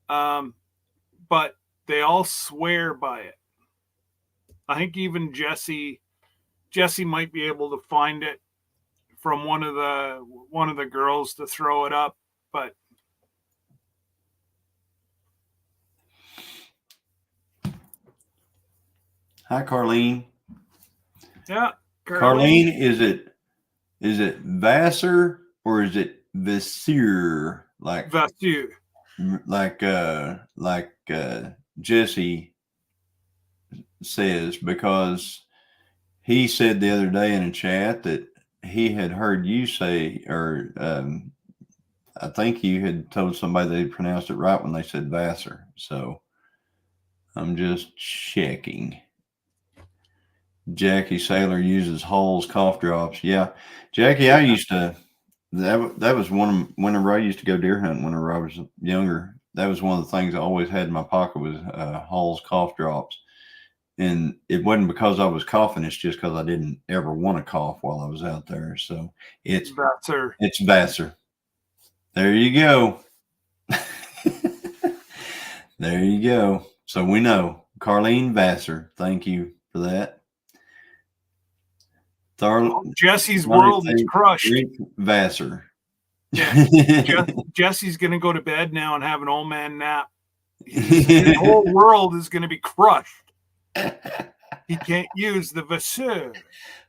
Speaker 1: But they all swear by it. I think even Jesse might be able to find it from one of the girls to throw it up, but
Speaker 2: hi, Carleen.
Speaker 1: yeah,
Speaker 2: Carleen, is it Vassar or is it Vasseur? Like
Speaker 1: Vasseur.
Speaker 2: Like Jesse says, because he said the other day in a chat that he had heard you say, or I think you had told somebody they pronounced it right when they said Vassar. So I'm just checking. Jackie Saylor uses Hall's cough drops. Yeah, Jackie, I used to. That was whenever I used to go deer hunting whenever I was younger. That was one of the things I always had in my pocket was Hall's cough drops. And it wasn't because I was coughing. It's just because I didn't ever want to cough while I was out there. So it's
Speaker 1: Vassar.
Speaker 2: It's Vassar. There you go. There you go. So we know. Carleen Vassar. Thank you for that.
Speaker 1: Jesse's world is crushed.
Speaker 2: Vassar.
Speaker 1: Yeah. Jesse's going to go to bed now and have an old man nap. His whole world is going to be crushed. He can't use the Vassar.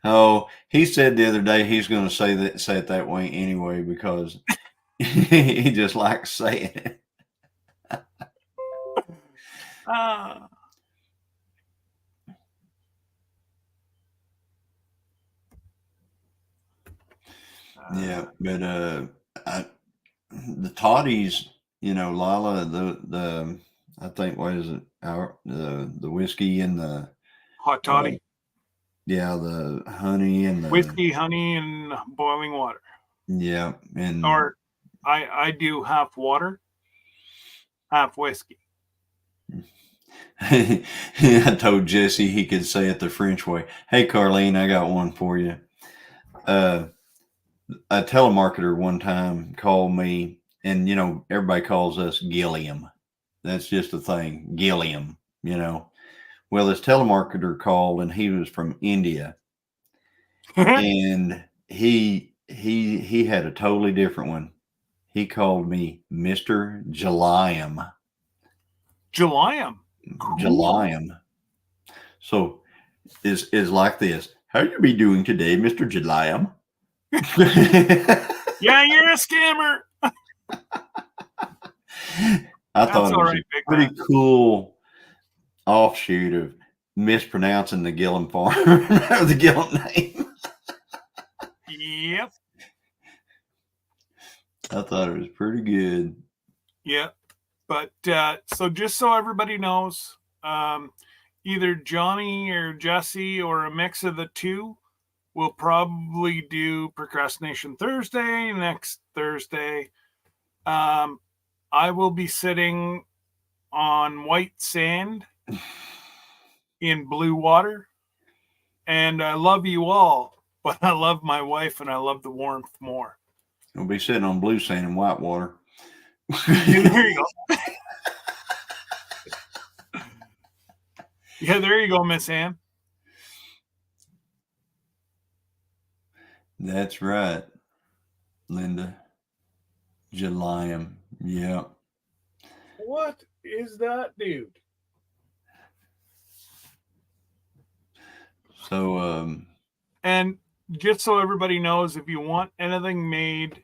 Speaker 2: Oh, he said the other day he's going to say it that way anyway because he just likes saying it. Yeah, but the toddies, Lila, the I think what is it? The whiskey and the
Speaker 1: hot toddy.
Speaker 2: Yeah, the honey and the
Speaker 1: whiskey, honey, and boiling water.
Speaker 2: Yeah, and
Speaker 1: or I do half water, half whiskey.
Speaker 2: I told Jesse he could say it the French way. Hey, Carlene, I got one for you. A telemarketer one time called me, and everybody calls us Gilliam. That's just a thing, Gilliam. Well, this telemarketer called, and he was from India, and he had a totally different one. He called me Mr. Jalayam.
Speaker 1: Jalayam. Cool.
Speaker 2: Jalayam. So is like this. How you be doing today, Mr. Jalayam?
Speaker 1: Yeah, you're a scammer.
Speaker 2: I thought it was
Speaker 1: right,
Speaker 2: a pretty cool offshoot of mispronouncing the Gillum farm, the Gillum name.
Speaker 1: Yep.
Speaker 2: I thought it was pretty good.
Speaker 1: Yeah. But so just so everybody knows, either Johnny or Jesse or a mix of the two will probably do Procrastination Thursday next Thursday. I will be sitting on white sand in blue water. And I love you all, but I love my wife and I love the warmth more.
Speaker 2: We'll be sitting on blue sand and white water.
Speaker 1: There you go. Yeah, there you go, Miss Ann.
Speaker 2: That's right, Linda. Jalayam. Yeah.
Speaker 1: What is that, dude?
Speaker 2: So,
Speaker 1: and just so everybody knows, if you want anything made,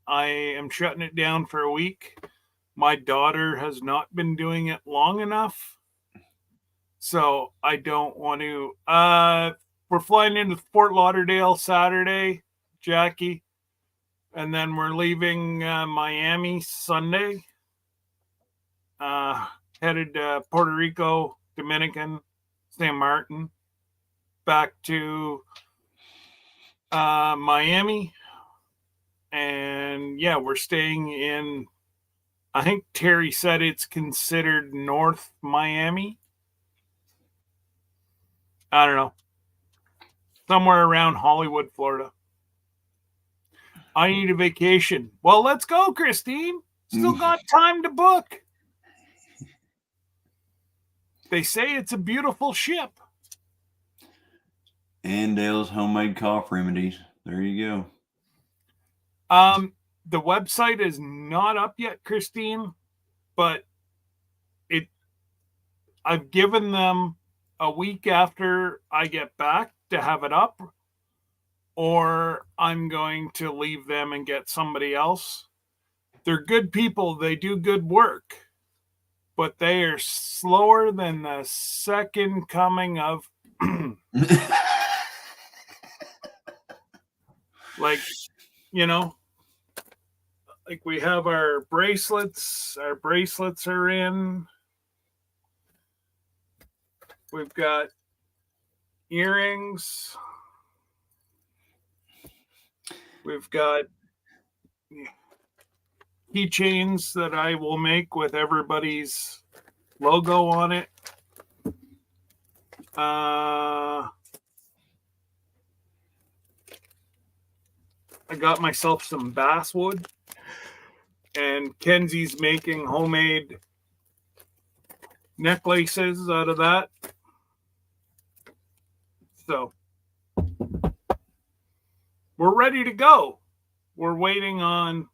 Speaker 1: I am shutting it down for a week. My daughter has not been doing it long enough, so I don't want to. We're flying into Fort Lauderdale Saturday, Jackie, and then we're leaving Miami Sunday. Headed to Puerto Rico, Dominican, San Martin, back to Miami. And yeah, we're staying in, I think Terry said it's considered North Miami. I don't know. Somewhere around Hollywood, Florida. I need a vacation. Well, let's go, Christine. Still got time to book. They say it's a beautiful ship.
Speaker 2: Andale's homemade cough remedies. There you
Speaker 1: go. The website is not up yet, Christine, but I've given them a week after I get back to have it up, or I'm going to leave them and get somebody else. They're good people. They do good work, but they are slower than the second coming of like, like we have our bracelets. Our bracelets are in. We've got earrings. We've got keychains that I will make with everybody's logo on it. I got myself some basswood, and Kenzie's making homemade necklaces out of that. So we're ready to go. We're waiting on,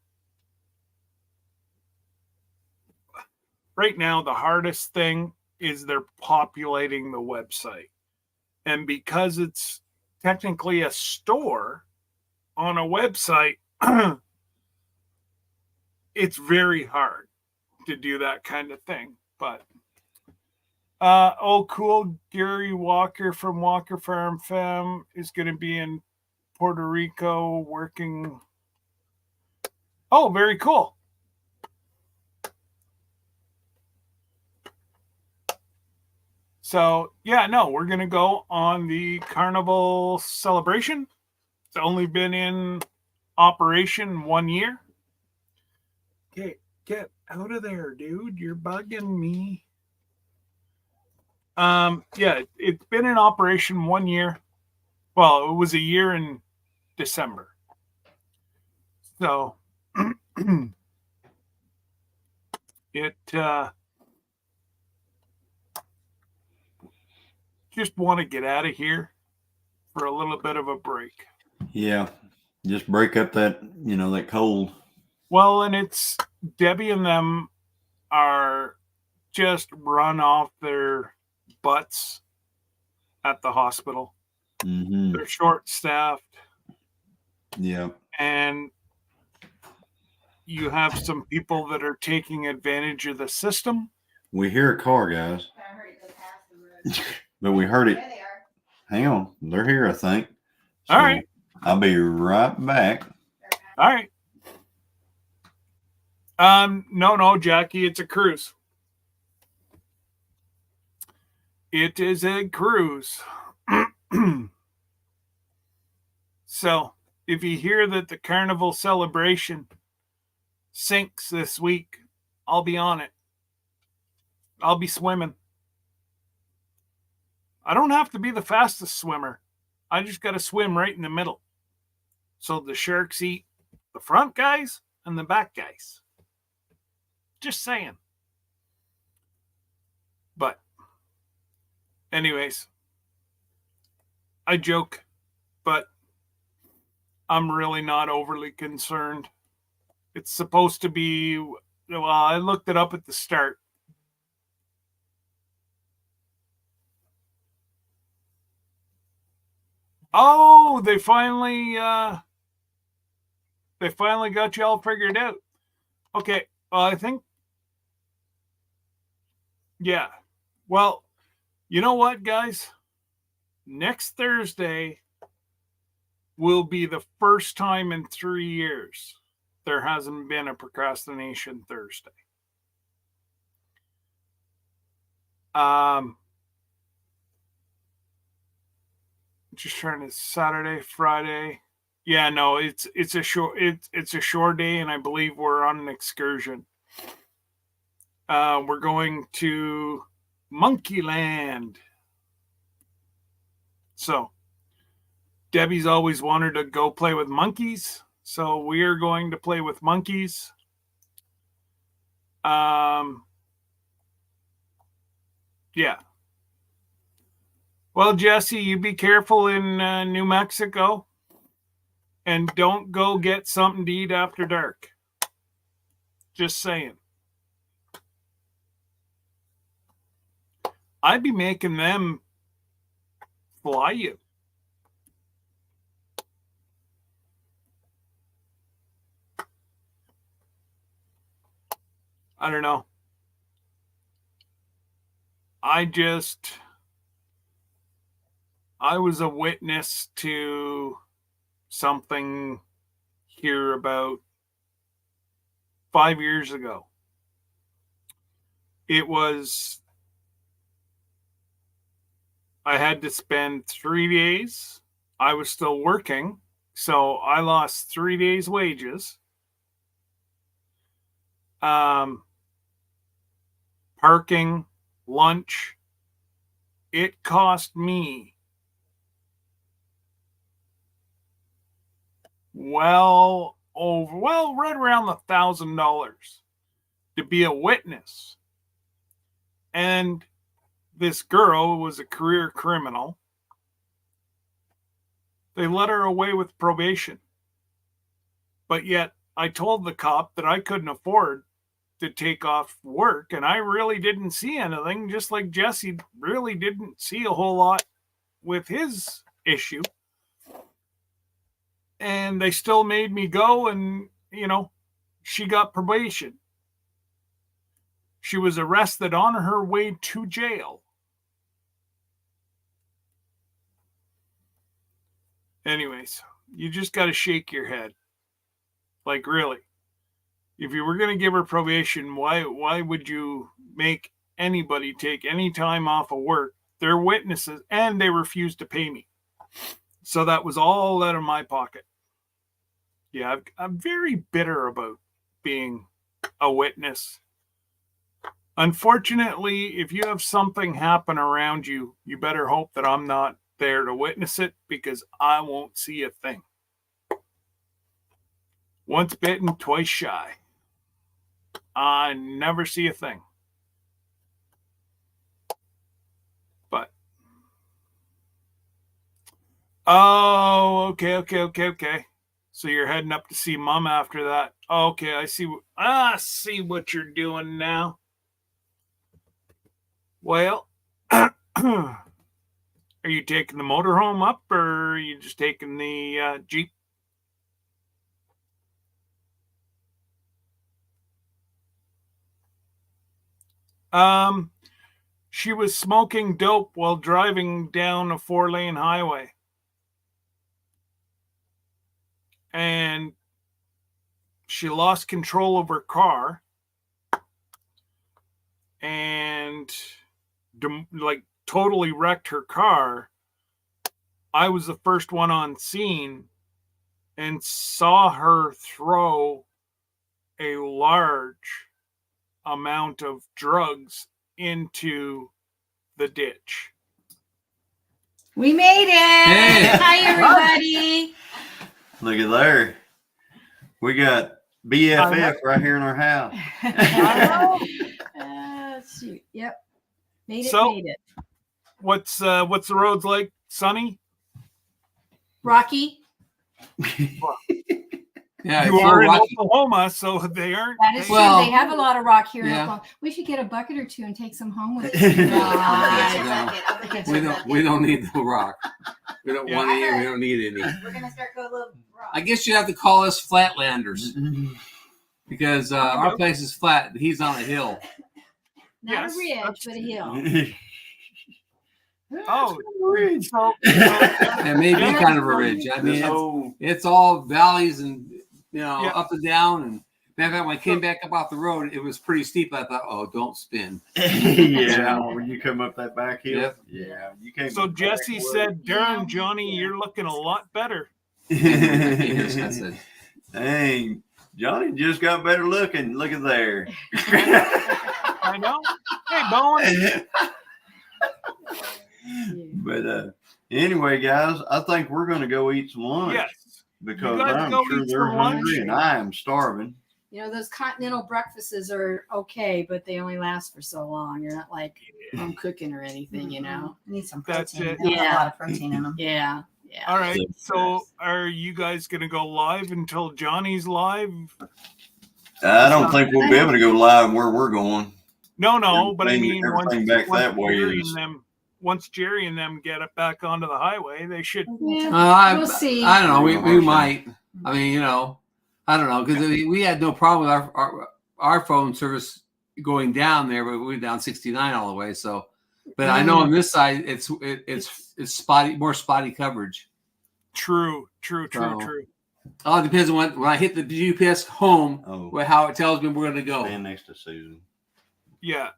Speaker 1: right now, the hardest thing is they're populating the website. And because it's technically a store on a website, it's very hard to do that kind of thing. But cool. Gary Walker from Walker Farm Femme is going to be in Puerto Rico working. Oh, very cool. So, yeah, no, we're going to go on the carnival celebration. It's only been in operation 1 year. Okay, get out of there, dude. You're bugging me. Yeah, it's been in operation 1 year. Well, it was a year in December. So it just want to get out of here for a little bit of a break.
Speaker 2: Yeah. Just break up that, that cold.
Speaker 1: Well, and it's Debbie and them are just run off their butts at the hospital.
Speaker 2: Mm-hmm.
Speaker 1: They're short staffed.
Speaker 2: Yeah.
Speaker 1: And you have some people that are taking advantage of the system.
Speaker 2: We hear a car, guys. But we heard it.
Speaker 3: There they are.
Speaker 2: Hang on. They're here, I think. So
Speaker 1: All right.
Speaker 2: I'll be right back.
Speaker 1: All right. No, Jackie, it's a cruise. It is a cruise. So if you hear that the carnival celebration sinks this week, I'll be on it. I'll be swimming. I don't have to be the fastest swimmer. I just got to swim right in the middle. So the sharks eat the front guys and the back guys. Just saying. But anyways, I joke, but I'm really not overly concerned. It's supposed to be, well, I looked it up at the start. Oh, they finally got you all figured out. Okay, well, I think, yeah. Well, you know what, guys? Next Thursday will be the first time in 3 years there hasn't been a Procrastination Thursday. Just trying to Saturday, Friday. Yeah, no, it's a shore day, and I believe we're on an excursion. We're going to Monkeyland. So Debbie's always wanted to go play with monkeys, so we are going to play with monkeys. Yeah. Well, Jesse, you be careful in New Mexico, and don't go get something to eat after dark. Just saying. I'd be making them fly you. I don't know. I was a witness to something here about 5 years ago. I had to spend 3 days. I was still working, so I lost 3 days' wages. Parking, lunch. It cost me right around $1,000 to be a witness. And this girl was a career criminal. They let her away with probation. But yet I told the cop that I couldn't afford to take off work, and I really didn't see anything, just like Jesse really didn't see a whole lot with his issue. And they still made me go, and, she got probation. She was arrested on her way to jail. Anyways, you just got to shake your head. Like, really? If you were going to give her probation, why would you make anybody take any time off of work? They're witnesses, and they refused to pay me. So that was all out of my pocket. Yeah, I'm very bitter about being a witness. Unfortunately, if you have something happen around you, you better hope that I'm not there to witness it because I won't see a thing. Once bitten, twice shy. I never see a thing. But oh, okay. So you're heading up to see Mom after that. Okay, I see what you're doing now. Well, are you taking the motorhome up, or are you just taking the Jeep? She was smoking dope while driving down a 4-lane highway. And she lost control of her car and like totally wrecked her car. I was the first one on scene and saw her throw a large amount of drugs into the ditch.
Speaker 4: We made it.
Speaker 5: Hey.
Speaker 4: Hi, everybody.
Speaker 2: Look at there. We got BFF right here in our house.
Speaker 4: Shoot. Yep. Made it.
Speaker 1: What's the roads like? Sunny?
Speaker 4: Rocky.
Speaker 5: Yeah,
Speaker 1: You are in Oklahoma, so they aren't.
Speaker 4: That is true.
Speaker 5: Well,
Speaker 4: They have a lot of rock here in
Speaker 5: yeah.
Speaker 4: Oklahoma. We should get a bucket or two and take some home with us.
Speaker 5: We don't need the rock. We don't
Speaker 1: Yeah.
Speaker 5: want any. We don't need any.
Speaker 3: We're gonna start going a little rock.
Speaker 5: I guess you have to call us Flatlanders because our place is flat. He's on a hill.
Speaker 4: Not
Speaker 1: Yes,
Speaker 4: a ridge,
Speaker 1: that's-
Speaker 4: but a hill.
Speaker 1: Oh, so
Speaker 5: It may be kind of a ridge. I mean, it's all valleys and
Speaker 1: Yeah.
Speaker 5: up and down. And matter of fact, when I came back up off the road, it was pretty steep. I thought, oh, don't spin.
Speaker 2: Yeah, when you come up that back hill.
Speaker 5: Yep.
Speaker 2: Yeah, you can't.
Speaker 1: So Jesse said, "Darn, Johnny, you're looking a lot better."
Speaker 5: Yes, I said,
Speaker 2: Dang, Johnny just got better looking. Look at there.
Speaker 1: I know. Hey, Bowen.
Speaker 2: But anyway, guys, I think we're going to go eat some lunch
Speaker 1: Yes.
Speaker 2: because
Speaker 1: You guys
Speaker 2: I'm
Speaker 1: go
Speaker 2: sure
Speaker 1: eat
Speaker 2: they're
Speaker 1: some lunch.
Speaker 2: hungry and I am starving.
Speaker 4: You know, those continental breakfasts are okay, but they only last for so long. You're not like home cooking or anything, you know?
Speaker 3: Need some
Speaker 1: That's
Speaker 3: protein.
Speaker 1: it.
Speaker 3: They have
Speaker 4: Yeah.
Speaker 3: a lot of protein in them.
Speaker 4: Yeah.
Speaker 1: All right. So, are you guys going to go live until Johnny's live?
Speaker 2: I don't think we'll be able to go live where we're going.
Speaker 1: No. But I
Speaker 2: Everything-
Speaker 1: mean,
Speaker 2: everything back that way
Speaker 1: Jerry
Speaker 2: is-
Speaker 1: and them, once Jerry and them get it back onto the highway, they should.
Speaker 4: We'll see.
Speaker 5: I don't know. We might. I mean, I don't know because we had no problem with our phone service going down there, but we were down 69 all the way. So, but I know on this side it's spotty, more spotty coverage.
Speaker 1: True.
Speaker 5: So- Oh, it depends on when I hit the GPS home, how it tells me we're going to go.
Speaker 2: Stand next to Susan.
Speaker 1: Yeah.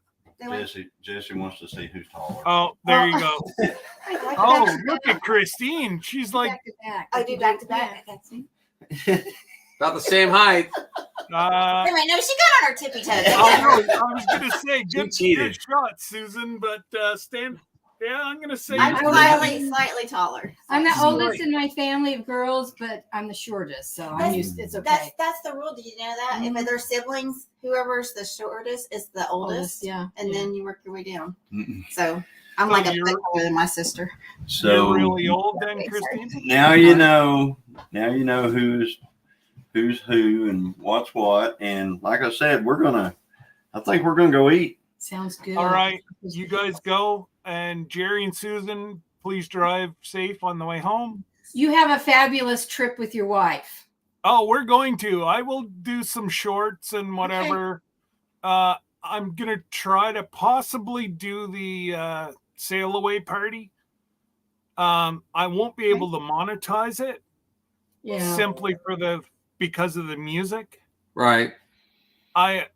Speaker 2: Jesse wants to see who's taller.
Speaker 1: Oh, there you go.
Speaker 3: I
Speaker 1: Oh, look at Christine. She's like,
Speaker 4: Back to back.
Speaker 3: I do back to back. That's me.
Speaker 5: About the same height.
Speaker 3: Wait a minute, no, she got on her tippy toes.
Speaker 1: I was gonna say good
Speaker 5: cheated.
Speaker 1: shot, Susan, but stand. Yeah, I'm gonna say
Speaker 3: I'm slightly taller.
Speaker 4: I'm the
Speaker 1: Right.
Speaker 4: oldest in my family of girls, but I'm the shortest, so I'm used. It's okay.
Speaker 3: That's the rule. Did you know that? If they're siblings, whoever's the shortest is the oldest,
Speaker 4: yeah.
Speaker 3: and then you work your way down.
Speaker 2: Mm-mm.
Speaker 3: So I'm
Speaker 1: So
Speaker 3: like a
Speaker 1: you're-
Speaker 3: bit taller than my sister.
Speaker 2: So
Speaker 1: you're really old then,
Speaker 3: Sorry.
Speaker 1: Christine.
Speaker 2: now you know who's who and what's what. And like I said, I think we're gonna go eat.
Speaker 4: Sounds good.
Speaker 1: All right, you guys go, and Jerry and Susan, please drive safe on the way home.
Speaker 4: You have a fabulous trip with your wife.
Speaker 1: Oh, we're going to. I will do some shorts and whatever. I'm gonna try to possibly do the sail away party. I won't be able to monetize it
Speaker 4: Yeah.
Speaker 1: simply because of the music.
Speaker 5: Right.
Speaker 1: I've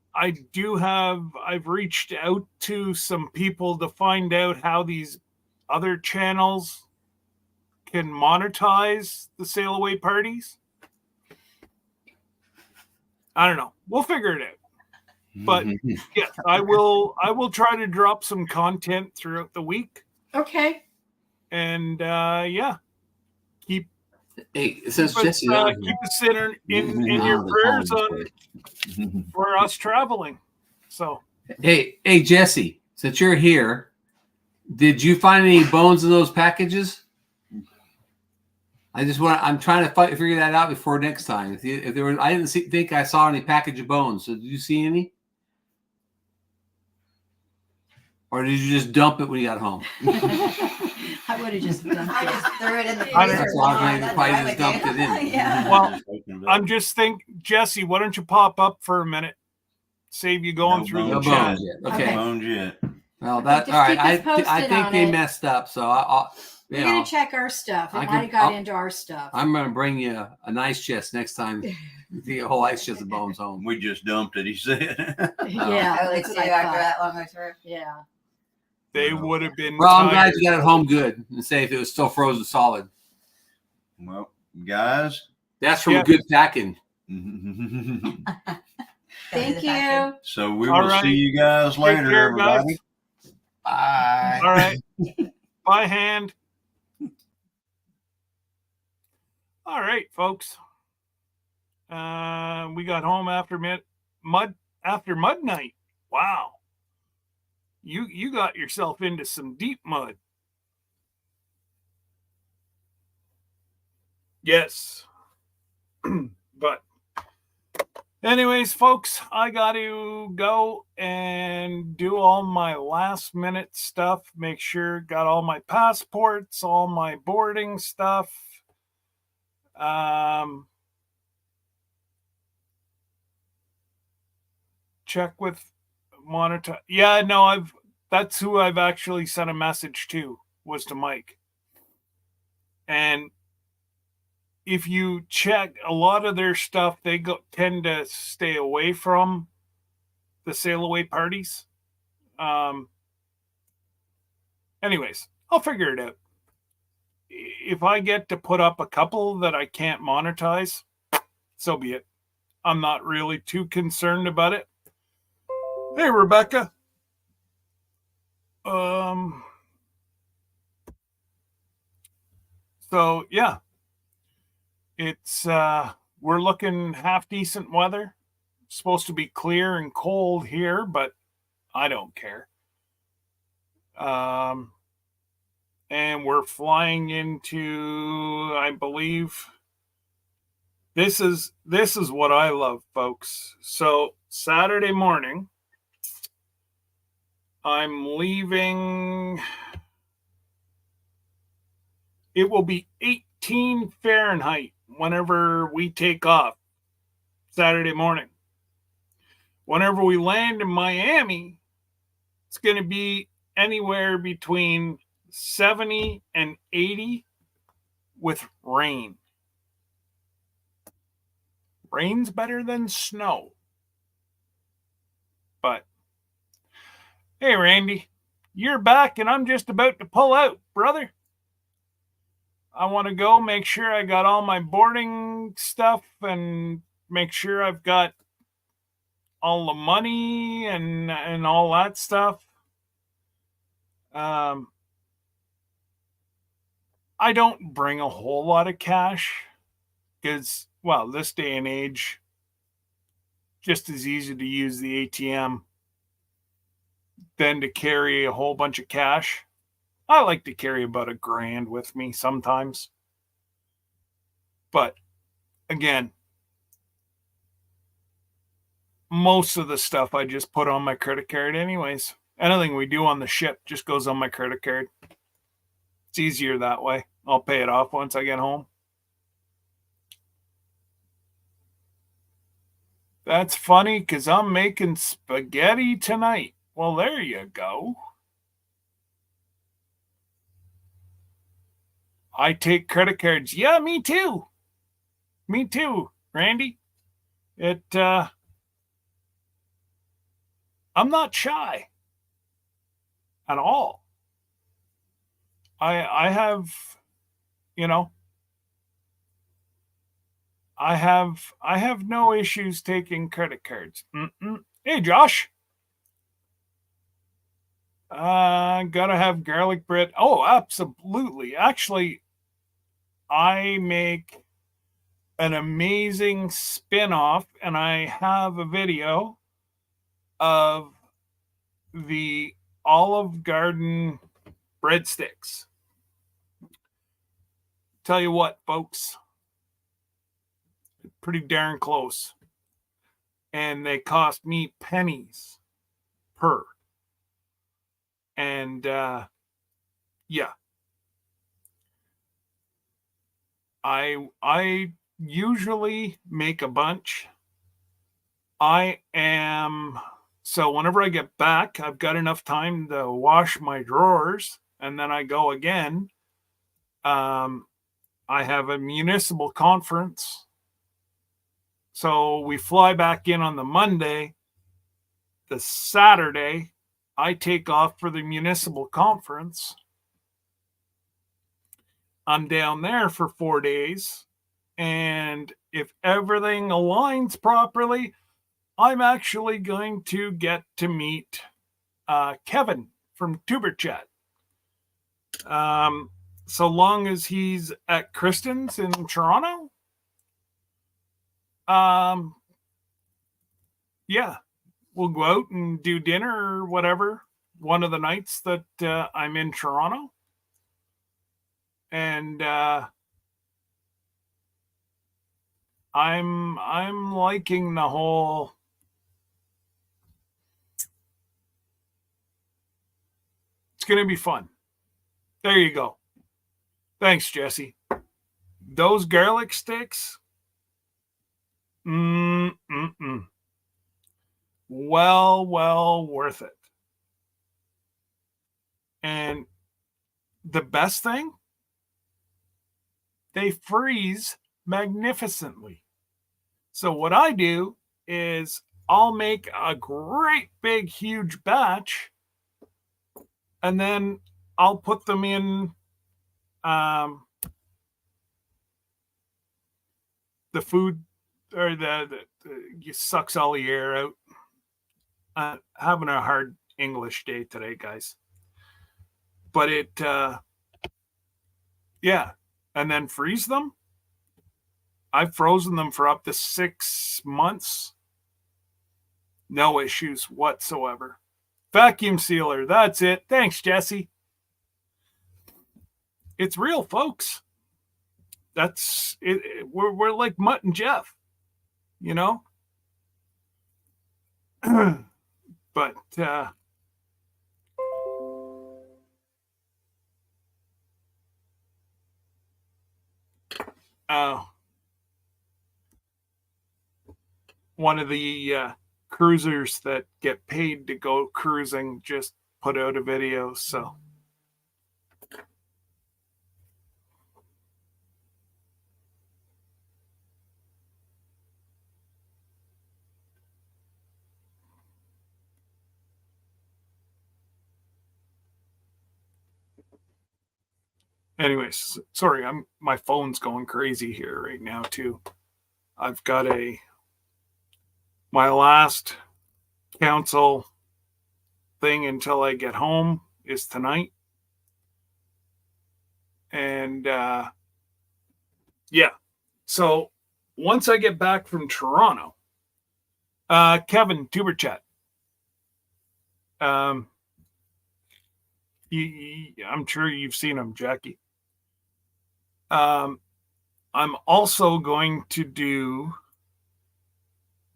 Speaker 1: reached out to some people to find out how these other channels can monetize the sail away parties. I don't know. We'll figure it out. But yes, I will try to drop some content throughout the week.
Speaker 4: Okay.
Speaker 1: And yeah, keep
Speaker 5: Hey, since
Speaker 1: keep us,
Speaker 5: Jesse's on here,
Speaker 1: keep us in your
Speaker 2: They
Speaker 1: prayers
Speaker 2: call
Speaker 1: on
Speaker 2: him
Speaker 1: for us traveling. So
Speaker 5: hey, Jesse, since you're here, did you find any bones in those packages? I'm trying to figure that out before next time. If there were, I didn't think I saw any package of bones. So did you see any? Or did you just dump it when you got home?
Speaker 4: I would have just done
Speaker 3: I
Speaker 4: it.
Speaker 3: just threw it in the
Speaker 1: I don't-
Speaker 3: freezer.
Speaker 5: That's why I was
Speaker 3: Yeah,
Speaker 5: like,
Speaker 3: that's
Speaker 5: probably
Speaker 3: what I
Speaker 5: just
Speaker 3: would
Speaker 5: dumped
Speaker 3: do.
Speaker 5: it in.
Speaker 3: Yeah.
Speaker 1: Well, I'm just Jesse, why don't you pop up for a minute? Save you going
Speaker 2: No
Speaker 1: through
Speaker 5: No
Speaker 1: the
Speaker 2: bones
Speaker 1: chat.
Speaker 5: bones yet. Okay.
Speaker 4: Okay.
Speaker 2: Bones yet.
Speaker 5: Well,
Speaker 4: Okay,
Speaker 5: that
Speaker 4: just
Speaker 5: all right.
Speaker 4: keep us
Speaker 5: I
Speaker 4: posted
Speaker 5: think
Speaker 4: on
Speaker 5: they
Speaker 4: it.
Speaker 5: messed up. So
Speaker 4: We're gonna check our stuff. It
Speaker 5: I
Speaker 4: might
Speaker 5: can-
Speaker 4: have got
Speaker 5: I'll-
Speaker 4: into our stuff.
Speaker 5: I'm gonna bring you a nice chest next time. The whole ice chest of bones home.
Speaker 2: We just dumped it, he said.
Speaker 4: Yeah,
Speaker 3: Totally
Speaker 4: that's
Speaker 3: too
Speaker 4: what I
Speaker 3: after
Speaker 4: thought.
Speaker 3: that long of trip.
Speaker 4: Yeah.
Speaker 1: They
Speaker 2: Well,
Speaker 1: would have been
Speaker 5: Well, I'm glad
Speaker 1: tired.
Speaker 5: you got it home good and safe. It was still frozen solid.
Speaker 2: Well, guys.
Speaker 5: That's from
Speaker 1: Yeah.
Speaker 5: good packing.
Speaker 4: Thank you.
Speaker 2: So we
Speaker 1: All
Speaker 2: will
Speaker 1: right.
Speaker 2: see you guys
Speaker 1: Take
Speaker 2: later,
Speaker 1: care,
Speaker 2: everybody.
Speaker 1: guys.
Speaker 5: Bye.
Speaker 1: All right. Bye, hand. All right, folks. We got home after mud night. Wow. You got yourself into some deep mud. Yes. But anyways, folks, I got to go and do all my last minute stuff. Make sure got all my passports, all my boarding stuff. Check with monitor. Yeah, no, that's who I've actually sent a message to, was to Mike. And if you check a lot of their stuff, they tend to stay away from the sail away parties. Anyways, I'll figure it out. If I get to put up a couple that I can't monetize, so be it. I'm not really too concerned about it. Hey, Rebecca. So yeah, it's we're looking half decent weather. Supposed to be clear and cold here, but I don't care. And we're flying into, I believe, this is what I love, folks. So Saturday morning, I'm leaving. It will be 18 Fahrenheit whenever we take off Saturday morning. Whenever we land in Miami, it's going to be anywhere between 70 and 80 with rain. Rain's better than snow. But hey, Randy, you're back and I'm just about to pull out, brother. I want to go make sure I got all my boarding stuff and make sure I've got all the money and all that stuff. I don't bring a whole lot of cash because, well, this day and age, just as easy to use the ATM than to carry a whole bunch of cash. I like to carry about $1,000 with me sometimes. But again, most of the stuff I just put on my credit card anyways. Anything we do on the ship just goes on my credit card. It's easier that way. I'll pay it off once I get home. That's funny because I'm making spaghetti tonight. Well, there you go. I take credit cards. Yeah, me too. Me too, Randy. I'm not shy at all. I have, you know, I have no issues taking credit cards. Hey, Josh. Gotta have garlic bread. Oh, absolutely. Actually, I make an amazing spin-off, and I have a video of the Olive Garden breadsticks. Tell you what, folks, pretty darn close. And they cost me pennies per. And yeah, I usually make a bunch. So whenever I get back, I've got enough time to wash my drawers, and then I go again. I have a municipal conference, so we fly back in on the Monday. The Saturday, I take off for the municipal conference. I'm down there for 4 days, and if everything aligns properly, I'm actually going to get to meet Kevin from Tuber Chat. So long as he's at Kristen's in Toronto. Yeah, we'll go out and do dinner or whatever one of the nights that I'm in Toronto. And I'm liking the whole. It's going to be fun. There you go. Thanks, Jesse. Those garlic sticks. Well worth it. And the best thing, they freeze magnificently. So what I do is I'll make a great big huge batch, and then I'll put them in the food, or the sucks all the air out. Having a hard English day today, guys. But yeah, and then freeze them. I've frozen them for up to 6 months. No issues whatsoever. Vacuum sealer, that's it. Thanks, Jesse. It's real, folks. That's it. We're like Mutt and Jeff, you know. But one of the cruisers that get paid to go cruising just put out a video. So anyways, sorry, my phone's going crazy here right now too. I've got my last council thing until I get home is tonight. And yeah. So once I get back from Toronto, Kevin, Tuber Chat. I'm sure you've seen him, Jackie. I'm also going to do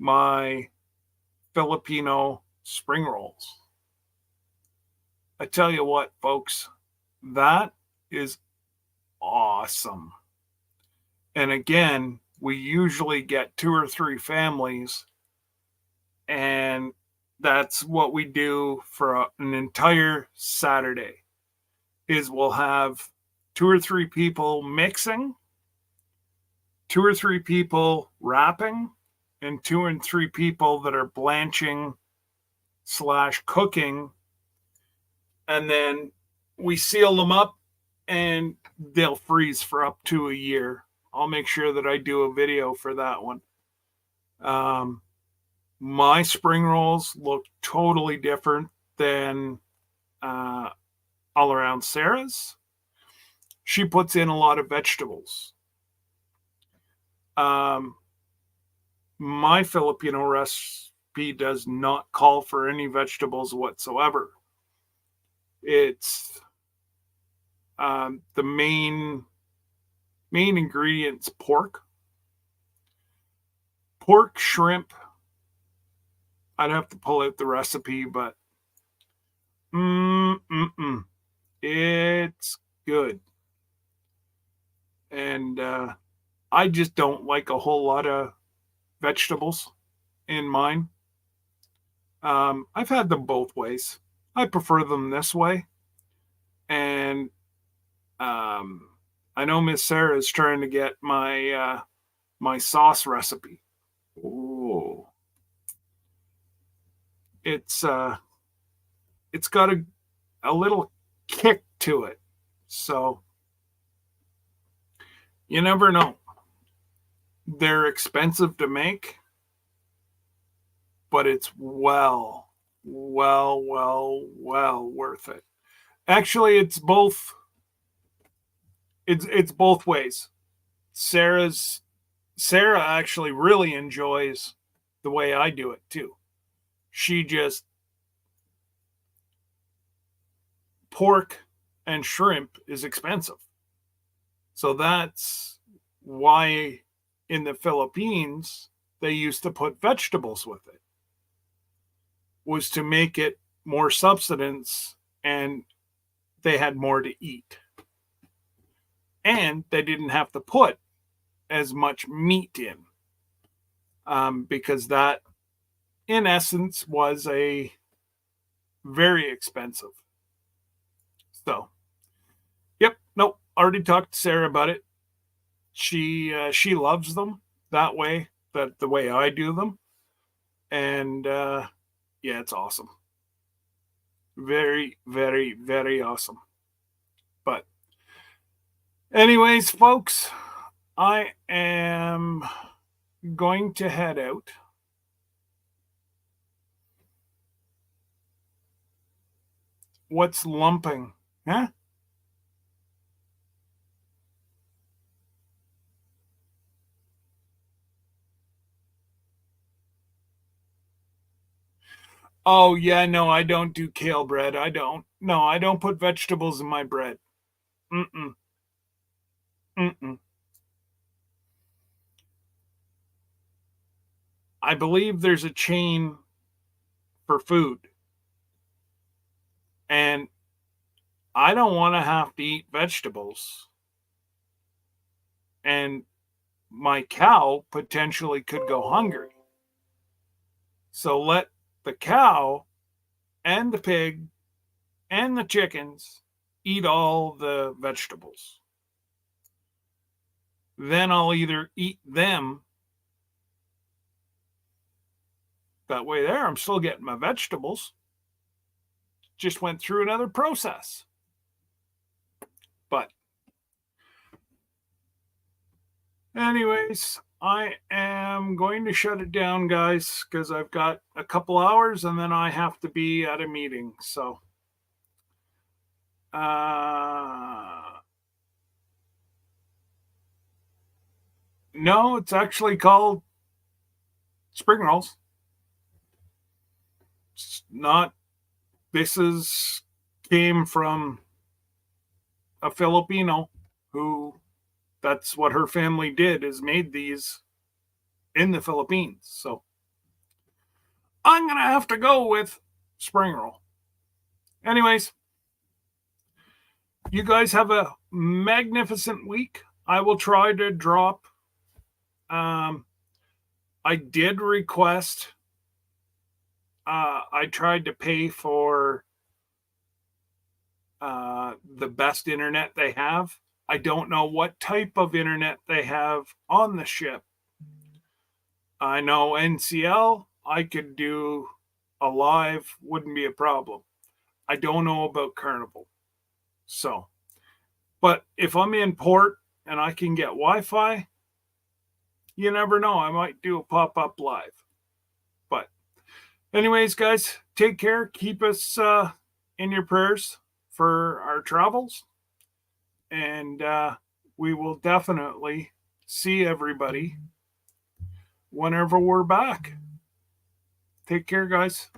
Speaker 1: my Filipino spring rolls. I tell you what, folks, that is awesome. And again, we usually get 2 or 3 families, and that's what we do for an entire Saturday. Is we'll have 2 or 3 people mixing, 2 or 3 people wrapping, and 2 and 3 people that are blanching / cooking. And then we seal them up, and they'll freeze for up to a year. I'll make sure that I do a video for that one. My spring rolls look totally different than all around Sarah's. She puts in a lot of vegetables. My Filipino recipe does not call for any vegetables whatsoever. It's the main ingredients: pork, shrimp. I'd have to pull out the recipe, but it's good. And I just don't like a whole lot of vegetables in mine. I've had them both ways. I prefer them this way. And I know Miss Sarah is trying to get my my sauce recipe. Oh, it's got a little kick to it. So you never know. They're expensive to make, but it's well worth it. Actually, it's both. It's both ways. Sarah actually really enjoys the way I do it too. She just pork and shrimp is expensive. So that's why in the Philippines they used to put vegetables with it. Was to make it more substance and they had more to eat. And they didn't have to put as much meat in. Because that, in essence, was a very expensive. So, yep, nope, already talked to Sarah about it. She loves them that way, the way I do them. And yeah, it's awesome. Very, very, very awesome. But anyways, folks, I am going to head out. What's lumping? Huh? Oh, yeah, no, I don't do kale bread. I don't. No, I don't put vegetables in my bread. Mm-mm. Mm-mm. I believe there's a chain for food. And I don't want to have to eat vegetables. And my cow potentially could go hungry. So let the cow and the pig and the chickens eat all the vegetables. Then I'll either eat them. That way there, I'm still getting my vegetables. Just went through another process. But anyways, I am going to shut it down, guys, because I've got a couple hours and then I have to be at a meeting. So no, it's actually called spring rolls. It's not. This came from a Filipino who, that's what her family did, is made these in the Philippines. So I'm going to have to go with spring roll. Anyways, you guys have a magnificent week. I will try to drop. I did request. I tried to pay for the best internet they have. I don't know what type of internet they have on the ship. I know NCL, I could do a live, wouldn't be a problem. I don't know about Carnival. So, but if I'm in port and I can get Wi-Fi, you never know. I might do a pop-up live. But Anyways, guys, take care. Keep us in your prayers for our travels. And we will definitely see everybody whenever we're back. Take care, guys.